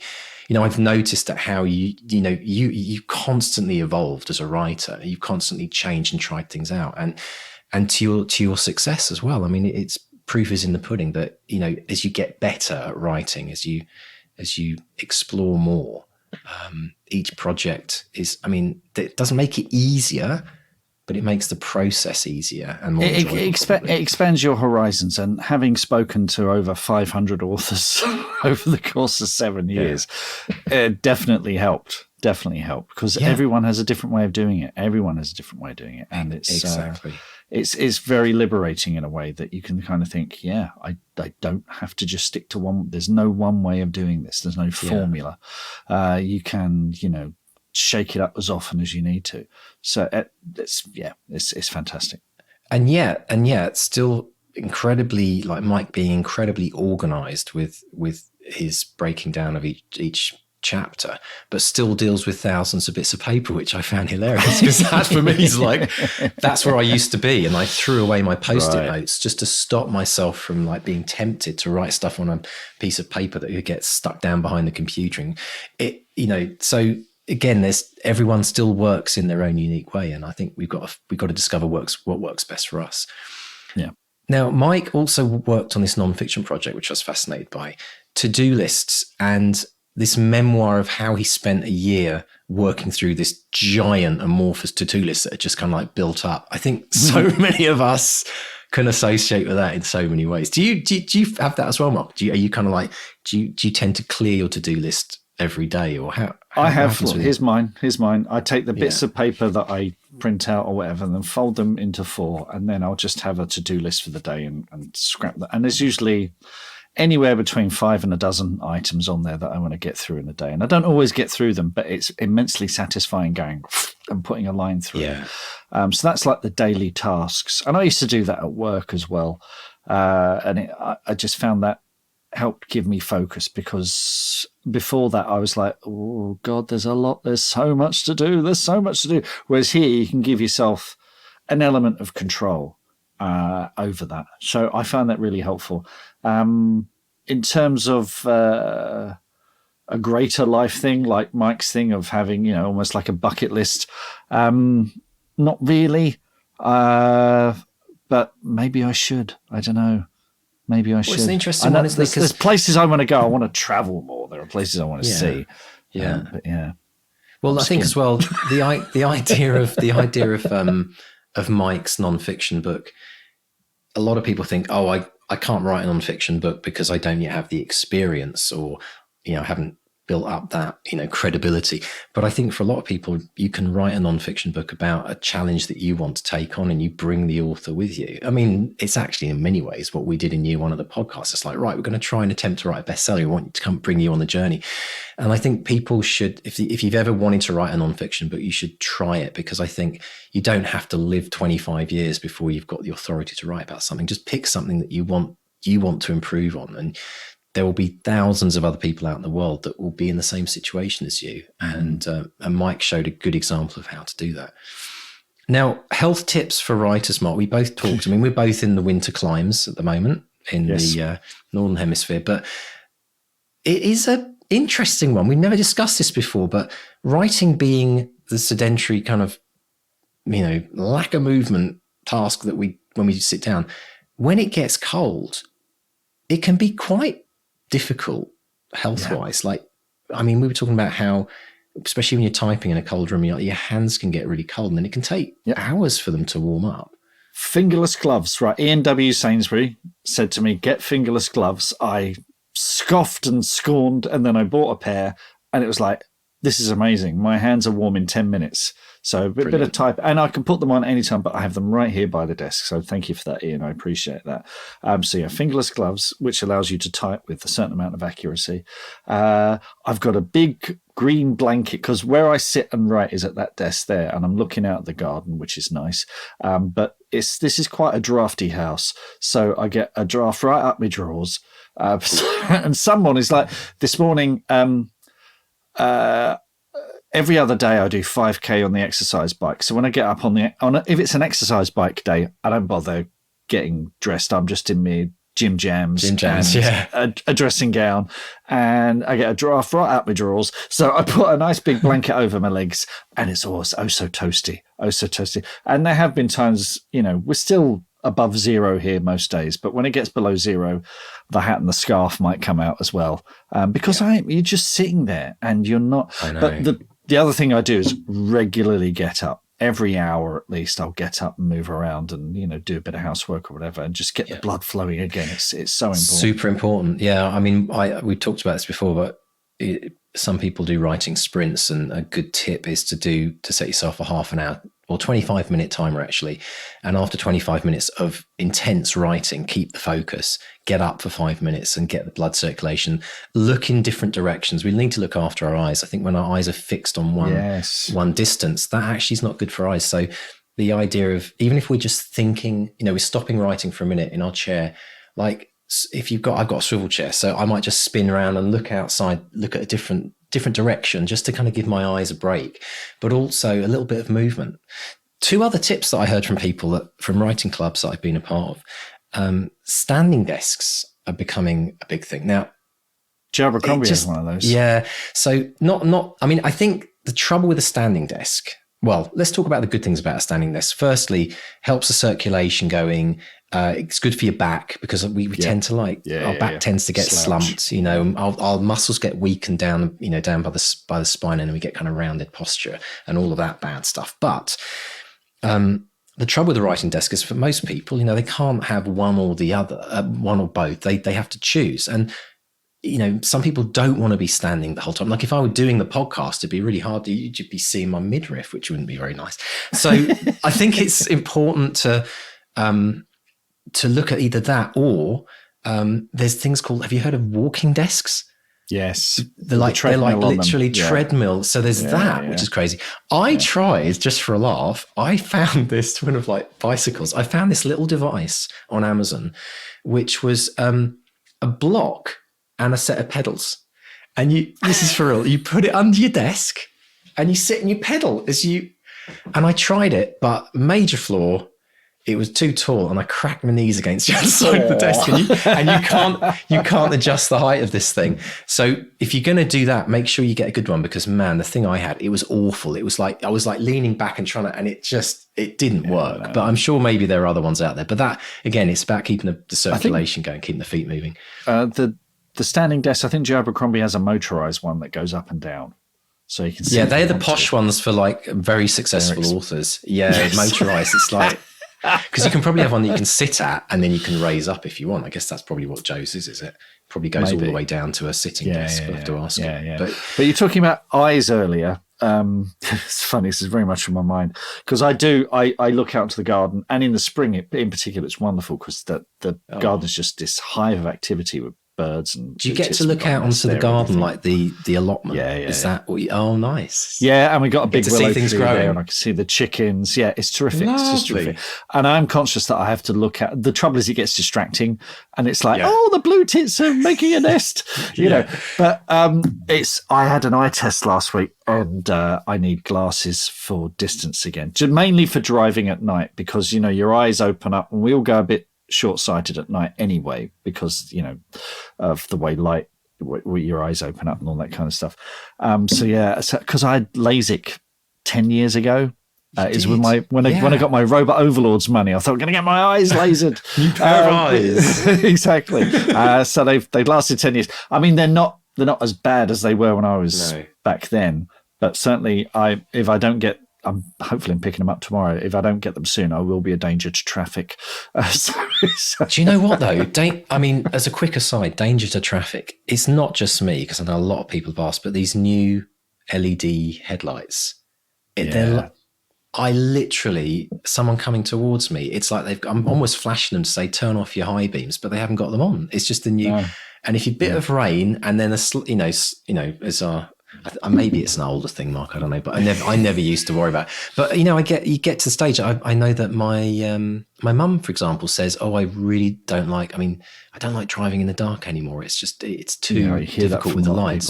I've noticed that how you constantly evolved as a writer. You constantly changed and tried things out, and to your success as well. I mean, it's proof is in the pudding that as you get better at writing, as you explore more, each project is. I mean, it doesn't make it easier, but it makes the process easier and more enjoyable. It expands your horizons. And having spoken to over 500 authors over the course of 7 years, it definitely helped. Definitely helped, because everyone has a different way of doing it. And it's exactly. It's very liberating in a way that you can kind of think, I don't have to just stick to one. There's no one way of doing this. There's no formula. You can, shake it up as often as you need to. So it's fantastic. And it's still incredibly, like Mike being incredibly organized with his breaking down of each chapter, but still deals with thousands of bits of paper, which I found hilarious, because that for me is like, that's where I used to be. And I threw away my Post-it notes just to stop myself from being tempted to write stuff on a piece of paper that would get stuck down behind the computer. And so again, everyone still works in their own unique way. And I think we've got to discover what works best for us. Yeah. Now, Mike also worked on this nonfiction project, which I was fascinated by, to-do lists, and this memoir of how he spent a year working through this giant amorphous to-do list that had just kind of built up. I think so many of us can associate with that in so many ways. Do you have that as well, Mark? Are you kind of do you tend to clear your to-do list every day, or how I have? Here's mine. I take the bits of paper that I print out or whatever, and then fold them into 4, and then I'll just have a to-do list for the day and scrap that. And there's usually anywhere between 5 and a dozen items on there that I want to get through in a day. And I don't always get through them, but it's immensely satisfying going and putting a line through. Yeah. So that's like the daily tasks. And I used to do that at work as well. And I just found that helped give me focus, because before that I was like, oh God, there's so much to do. Whereas here you can give yourself an element of control over that. So I found that really helpful. In terms of a greater life thing, like Mike's thing of having, almost like a bucket list, not really, but maybe I should. I don't know. Maybe I should. It's an interesting one, isn't it? There's places I want to go. I want to travel more. There are places I want to see. Yeah. But yeah. Well, I think as well, the idea of Mike's nonfiction book, a lot of people think, oh, I can't write a nonfiction book because I don't yet have the experience, or haven't built up that credibility. But I think for a lot of people, you can write a nonfiction book about a challenge that you want to take on, and you bring the author with you. I mean, it's actually in many ways what we did in year 1 of the podcast. It's like, right, we're going to try and attempt to write a bestseller. We want to come bring you on the journey. And I think people should, if you've ever wanted to write a nonfiction book, you should try it, because I think you don't have to live 25 years before you've got the authority to write about something. Just pick something that you want to improve on, and there will be thousands of other people out in the world that will be in the same situation as you. And Mike showed a good example of how to do that. Now, health tips for writers, Mark. We both talked. I mean, we're both in the winter climes at the moment in the Northern Hemisphere, but it is an interesting one. We've never discussed this before, but writing being the sedentary kind of, lack of movement task that when we sit down, when it gets cold, it can be quite difficult health-wise. We were talking about how, especially when you're typing in a cold room, your hands can get really cold, and then it can take hours for them to warm up. Fingerless gloves, right? Ian W. Sainsbury said to me, get fingerless gloves. I scoffed and scorned, and then I bought a pair, and it was like, this is amazing. My hands are warm in 10 minutes. So a bit of type, and I can put them on anytime, but I have them right here by the desk. So thank you for that, Ian. I appreciate that. Fingerless gloves, which allows you to type with a certain amount of accuracy. I've got a big green blanket because where I sit and write is at that desk there, and I'm looking out at the garden, which is nice. But this is quite a drafty house, so I get a draft right up my drawers. And someone is like, this morning, every other day I do 5K on the exercise bike. So when I get up if it's an exercise bike day, I don't bother getting dressed. I'm just in my gym jams, a dressing gown, and I get a draft right out my drawers. So I put a nice big blanket over my legs, and it's always so toasty. And there have been times, we're still above zero here most days, but when it gets below zero, the hat and the scarf might come out as well, because you're just sitting there and you're not. I know. But the other thing I do is regularly get up. Every hour at least, I'll get up and move around and do a bit of housework or whatever, and just get the blood flowing again. It's so important. Super important. Yeah, I mean, we've talked about this before, but some people do writing sprints, and a good tip is to set yourself a half an hour or 25-minute timer actually, and after 25 minutes of intense writing, keep the focus, get up for 5 minutes and get the blood circulation, look in different directions. We need to look after our eyes. I think when our eyes are fixed on one distance, that actually is not good for our eyes. So the idea of, even if we're just thinking, we're stopping writing for a minute in our chair, like if I've got a swivel chair, so I might just spin around and look outside, look at a different direction, just to kind of give my eyes a break, but also a little bit of movement. Two other tips that I heard from people from writing clubs that I've been a part of, standing desks are becoming a big thing now. Joe Abercrombie has one of those. Yeah. So I think the trouble with a standing desk, well, let's talk about the good things about a standing desk. Firstly, helps the circulation going. It's good for your back because we tend to our back tends to get slumped. Our muscles get weakened down, down by the spine, and we get kind of rounded posture and all of that bad stuff. But the trouble with the writing desk is for most people, they can't have one or the other, one or both. They have to choose. And some people don't want to be standing the whole time. Like if I were doing the podcast, it'd be really hard. You'd be seeing my midriff, which wouldn't be very nice. So I think it's important to look at either that or there's things called, have you heard of walking desks? Yes. They're like literally treadmills. So there's which is crazy. I tried, just for a laugh, I found this one of bicycles. I found this little device on Amazon, which was a block and a set of pedals. And this is for real. You put it under your desk and you sit and you pedal and I tried it, but major flaw, it was too tall and I cracked my knees against the other side of the desk, and you can't adjust the height of this thing. So if you're going to do that, make sure you get a good one, because man, the thing I had, it was awful. It was like, I was like leaning back and trying to, and it didn't work, but I'm sure maybe there are other ones out there. But that, again, it's about keeping the circulation going, keeping the feet moving. The standing desk, I think Joe Abercrombie has a motorized one that goes up and down. So you can see. Yeah, they're the posh ones for very successful authors. Yeah, yes. Motorized. It's like, because you can probably have one that you can sit at and then you can raise up if you want. I guess that's probably what Joe's is it? Probably goes all the way down to a sitting desk. We'll have to ask him. Yeah. But you're talking about eyes earlier. It's funny, this is very much on my mind, because I look out to the garden, and in the spring in particular, it's wonderful because the garden is just this hive of activity with birds. And do you get to look out onto the garden, like the allotment? Yeah. Is that what oh, nice. Yeah, and we got a big willow tree growing there, and I can see the chickens. Yeah, it's terrific. Lovely. It's just terrific. And I'm conscious that I have to look at. The trouble is, it gets distracting, and it's like, oh, the blue tits are making a nest, you know. But I had an eye test last week, and I need glasses for distance again, mainly for driving at night, because you know your eyes open up, and we all go a bit short-sighted at night anyway, because you know of the way light. Your eyes open up and all that kind of stuff. Because I had LASIK 10 years ago. Is when I got my robot overlords money, I thought I'm going to get my eyes lasered. New pair of eyes. Exactly. So they've lasted 10 years. I mean, they're not as bad as they were when I was back then. But certainly, if I don't get, I'm picking them up tomorrow. If I don't get them soon, I will be a danger to traffic. Do you know what though? As a quick aside, danger to traffic. It's not just me, because I know a lot of people have asked, but these new LED headlights, I literally, someone coming towards me, it's like I'm almost flashing them to say turn off your high beams, but they haven't got them on. It's just the new, and if you bit of rain and then maybe it's an older thing, Mark. I don't know, but I never used to worry about it. But you get to the stage. I know that my mum, for example, says, "Oh, I really don't like. I don't like driving in the dark anymore. It's just it's too difficult with the lights."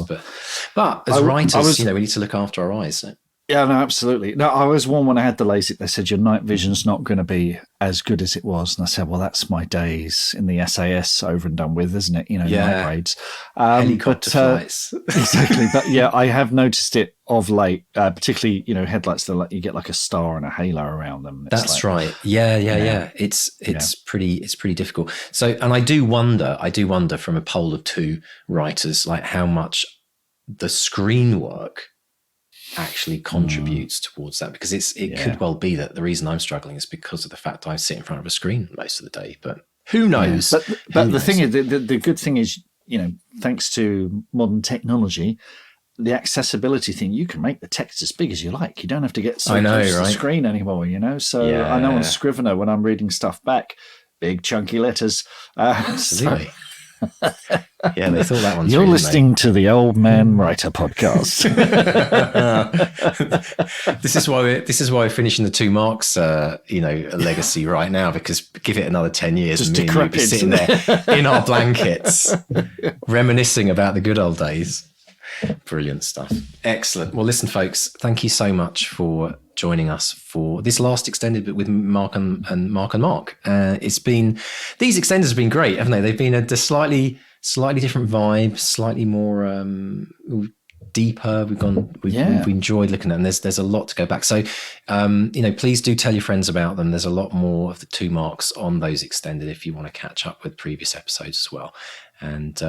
But as writers, we need to look after our eyes. So. Yeah, no, absolutely. No, I was warned when I had the LASIK. They said your night vision's not going to be as good as it was, and I said, "Well, that's my days in the SAS over and done with, isn't it? Night raids, helicopter flights, exactly." But I have noticed it of late, particularly headlights that you get like a star and a halo around them. That's right. Yeah. It's pretty difficult. So, and I do wonder from a poll of 2 writers, like how much the screen work actually contributes towards that, because it could well be that the reason I'm struggling is because of the fact I sit in front of a screen most of the day, but who knows? But the thing is, the good thing is, thanks to modern technology, the accessibility thing, you can make the text as big as you like. You don't have to get so close to the screen anymore, So I know on Scrivener, when I'm reading stuff back, big chunky letters. Absolutely. Yeah, they thought that one. You're listening to the Old Man Writer podcast. This is why we're finishing the 2 marks, legacy right now, because give it another 10 years, just and me and you'll be sitting there in our blankets, reminiscing about the good old days. Brilliant stuff. Excellent. Well, listen, folks, thank you so much for joining us for this last extended bit with Mark and Mark. It's been, these extenders have been great, haven't they? They've been a slightly different vibe, slightly more deeper. We've enjoyed looking at them. There's a lot to go back. So, please do tell your friends about them. There's a lot more of the 2 marks on those extended if you want to catch up with previous episodes as well. And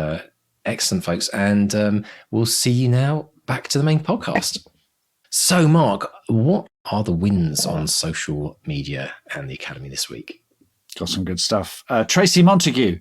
excellent, folks. And we'll see you now back to the main podcast. So, Mark, what are the wins on social media and the Academy this week? Got some good stuff. Tracy Montague,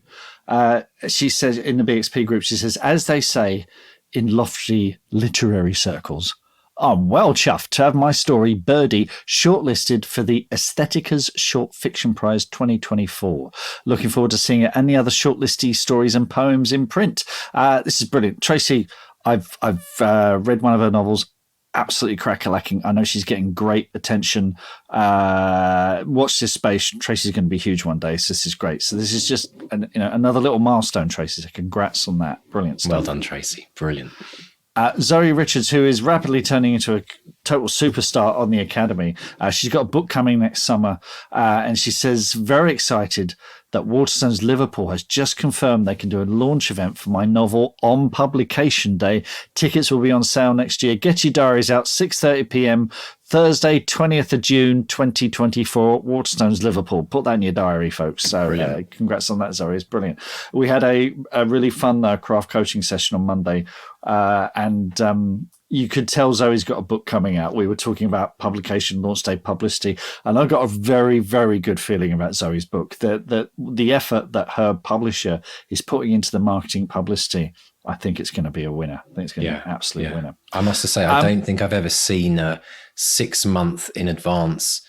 she says in the BXP group, she says, as they say in lofty literary circles, I'm well chuffed to have my story, Birdie, shortlisted for the Aesthetica's Short Fiction Prize 2024. Looking forward to seeing it and the other shortlisted stories and poems in print. This is brilliant. Tracy, I've read one of her novels. Absolutely crack-a-lacking. I know she's getting great attention. Watch this space. Tracy's going to be huge one day, so this is great. So this is just another little milestone, Tracy. So congrats on that. Brilliant stuff. Well done, Tracy. Brilliant. Zoe Richards, who is rapidly turning into a total superstar on the Academy. She's got a book coming next summer, and she says, very excited that Waterstones Liverpool has just confirmed they can do a launch event for my novel on publication day. Tickets will be on sale next year. Get your diaries out, 6:30 p.m, Thursday, 20th of June, 2024, Waterstones Liverpool. Put that in your diary, folks. So congrats on that, Zoe. It's brilliant. We had a really fun craft coaching session on Monday, and you could tell Zoe's got a book coming out. We were talking about publication, launch day publicity, and I got a very, very good feeling about Zoe's book. The effort that her publisher is putting into the marketing publicity, I think it's going to be a winner. I think it's going to be an absolute winner. I must say, I don't think I've ever seen a 6 month in advance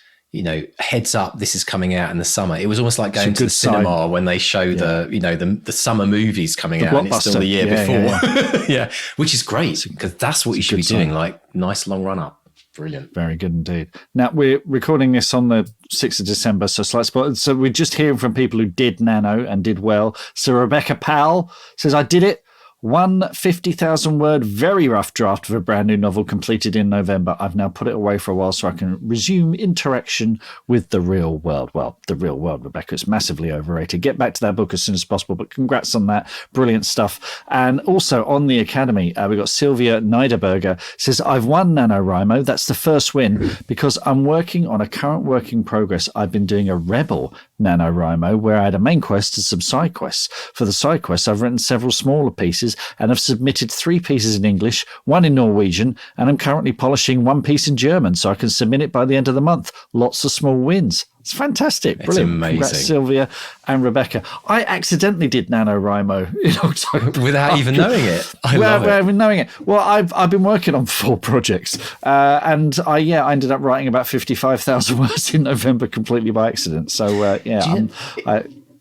heads up, this is coming out in the summer. It was almost like going to the cinema sign. when they show the summer movies coming out and it's still the year before. Yeah, which is great because that's what you should be doing, like nice long run up. Brilliant. Very good indeed. Now, we're recording this on the 6th of December, so slight spot. So we're just hearing from people who did Nano and did well. So Rebecca Powell says, I did it. One 50,000-word, very rough draft of a brand new novel completed in November. I've now put it away for a while so I can resume interaction with the real world. Well, the real world, Rebecca, it's massively overrated. Get back to that book as soon as possible, but congrats on that. Brilliant stuff. And also on the Academy, we've got Sylvia Niederberger says, I've won NaNoWriMo. That's the first win because I'm working on a current work in progress. I've been doing a Rebel NaNoWriMo where I had a main quest and some side quests. For the side quests, I've written several smaller pieces and have submitted 3 pieces in English, 1 in Norwegian, and I'm currently polishing 1 piece in German so I can submit it by the end of the month. Lots of small wins. It's fantastic. Brilliant. It's amazing. Congrats, Sylvia and Rebecca. I accidentally did NaNoWriMo in October. Without even knowing it. Without even knowing it. Well, I've been working on 4 projects and I ended up writing about 55,000 words in November completely by accident. So,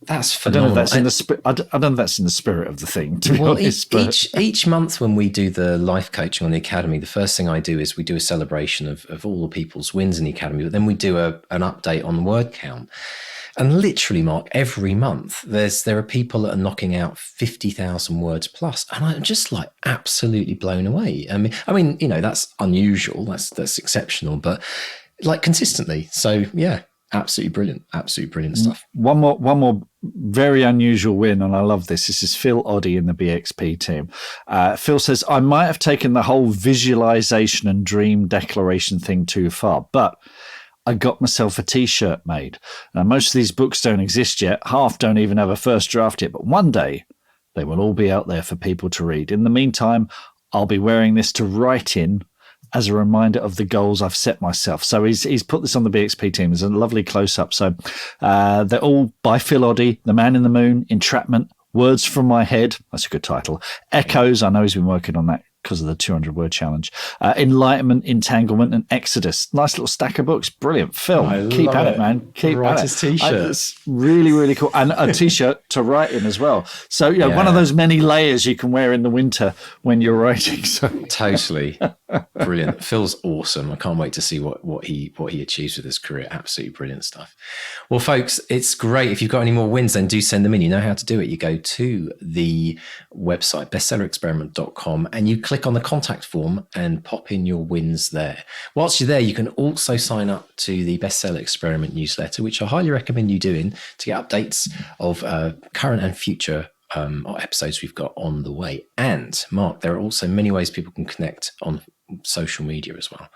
that's I phenomenal. don't know if that's in the spirit of the thing, to be honest. Each month when we do the life coaching on the Academy, the first thing I do is we do a celebration of all the people's wins in the Academy, but then we do an update on the word count. And literally, Mark, every month there are people that are knocking out 50,000 words plus, and I'm just like absolutely blown away. I mean, that's unusual, that's exceptional, but like consistently. So yeah. Absolutely brilliant stuff. One more very unusual win, and I love this. This is Phil Oddie in the BXP team. Phil says, I might have taken the whole visualization and dream declaration thing too far, but I got myself a T-shirt made. Now, most of these books don't exist yet. Half don't even have a first draft yet, but one day they will all be out there for people to read. In the meantime, I'll be wearing this to write in as a reminder of the goals I've set myself. So he's put this on the BXP team. There's a lovely close-up. So they're all by Phil Oddie, The Man in the Moon, Entrapment, Words from My Head. That's a good title. Echoes. I know he's been working on that because of the 200-word challenge. Enlightenment, Entanglement, and Exodus. Nice little stack of books. Brilliant. Phil, keep at it, man. Keep at it. His T-shirt. It's really, really cool. And a T-shirt to write in as well. So, one of those many layers you can wear in the winter when you're writing. So Totally. Brilliant. Phil's awesome. I can't wait to see what he achieves with his career. Absolutely brilliant stuff. Well, folks, it's great. If you've got any more wins, then do send them in. You know how to do it. You go to the website, bestsellerexperiment.com, and you click on the contact form and pop in your wins there. Whilst you're there, you can also sign up to the Bestseller Experiment newsletter, which I highly recommend you doing to get updates of current and future episodes we've got on the way. And Mark, there are also many ways people can connect on social media as well.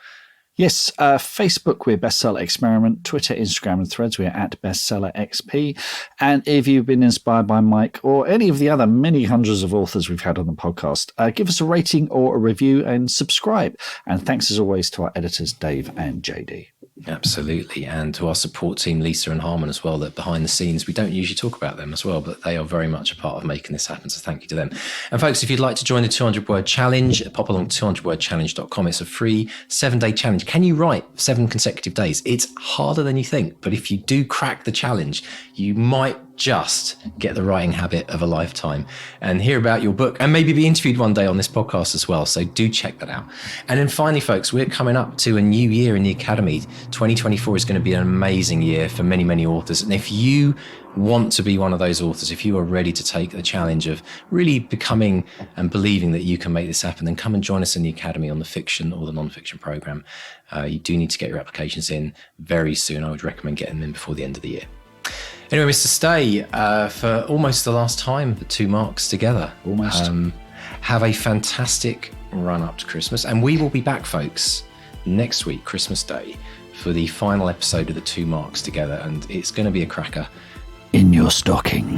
Yes, Facebook, we're Bestseller Experiment. Twitter, Instagram, and Threads, we're at Bestseller XP. And if you've been inspired by Mike or any of the other many hundreds of authors we've had on the podcast, give us a rating or a review and subscribe. And thanks as always to our editors, Dave and JD. Absolutely. And to our support team, Lisa and Harmon as well, that behind the scenes, we don't usually talk about them as well, but they are very much a part of making this happen. So thank you to them. And folks, if you'd like to join the 200-word challenge, pop along to 200wordchallenge.com. It's a free 7-day challenge. Can you write 7 consecutive days? It's harder than you think, but if you do crack the challenge, you might just get the writing habit of a lifetime and hear about your book and maybe be interviewed one day on this podcast as well. So do check that out. And then finally, folks, we're coming up to a new year in the Academy. 2024 is going to be an amazing year for many, many authors. And if you want to be one of those authors, if you are ready to take the challenge of really becoming and believing that you can make this happen, then come and join us in the Academy on the fiction or the non-fiction program. You do need to get your applications in very soon. I would recommend getting them in before the end of the year. Anyway, Mr. Stay, for almost the last time, the 2 marks together. Almost. Have a fantastic run up to Christmas. And we will be back, folks, next week, Christmas Day, for the final episode of the 2 marks together. And it's going to be a cracker. In your stocking.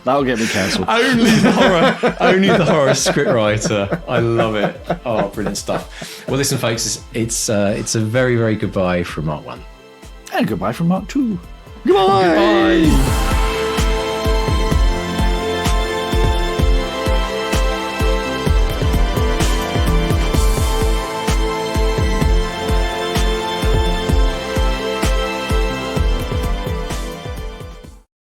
That'll get me cancelled. Only the horror scriptwriter. I love it. Oh, brilliant stuff. Well, listen, folks, it's a very, very goodbye from Mark 1. And goodbye from Mark 2. Goodbye. Goodbye.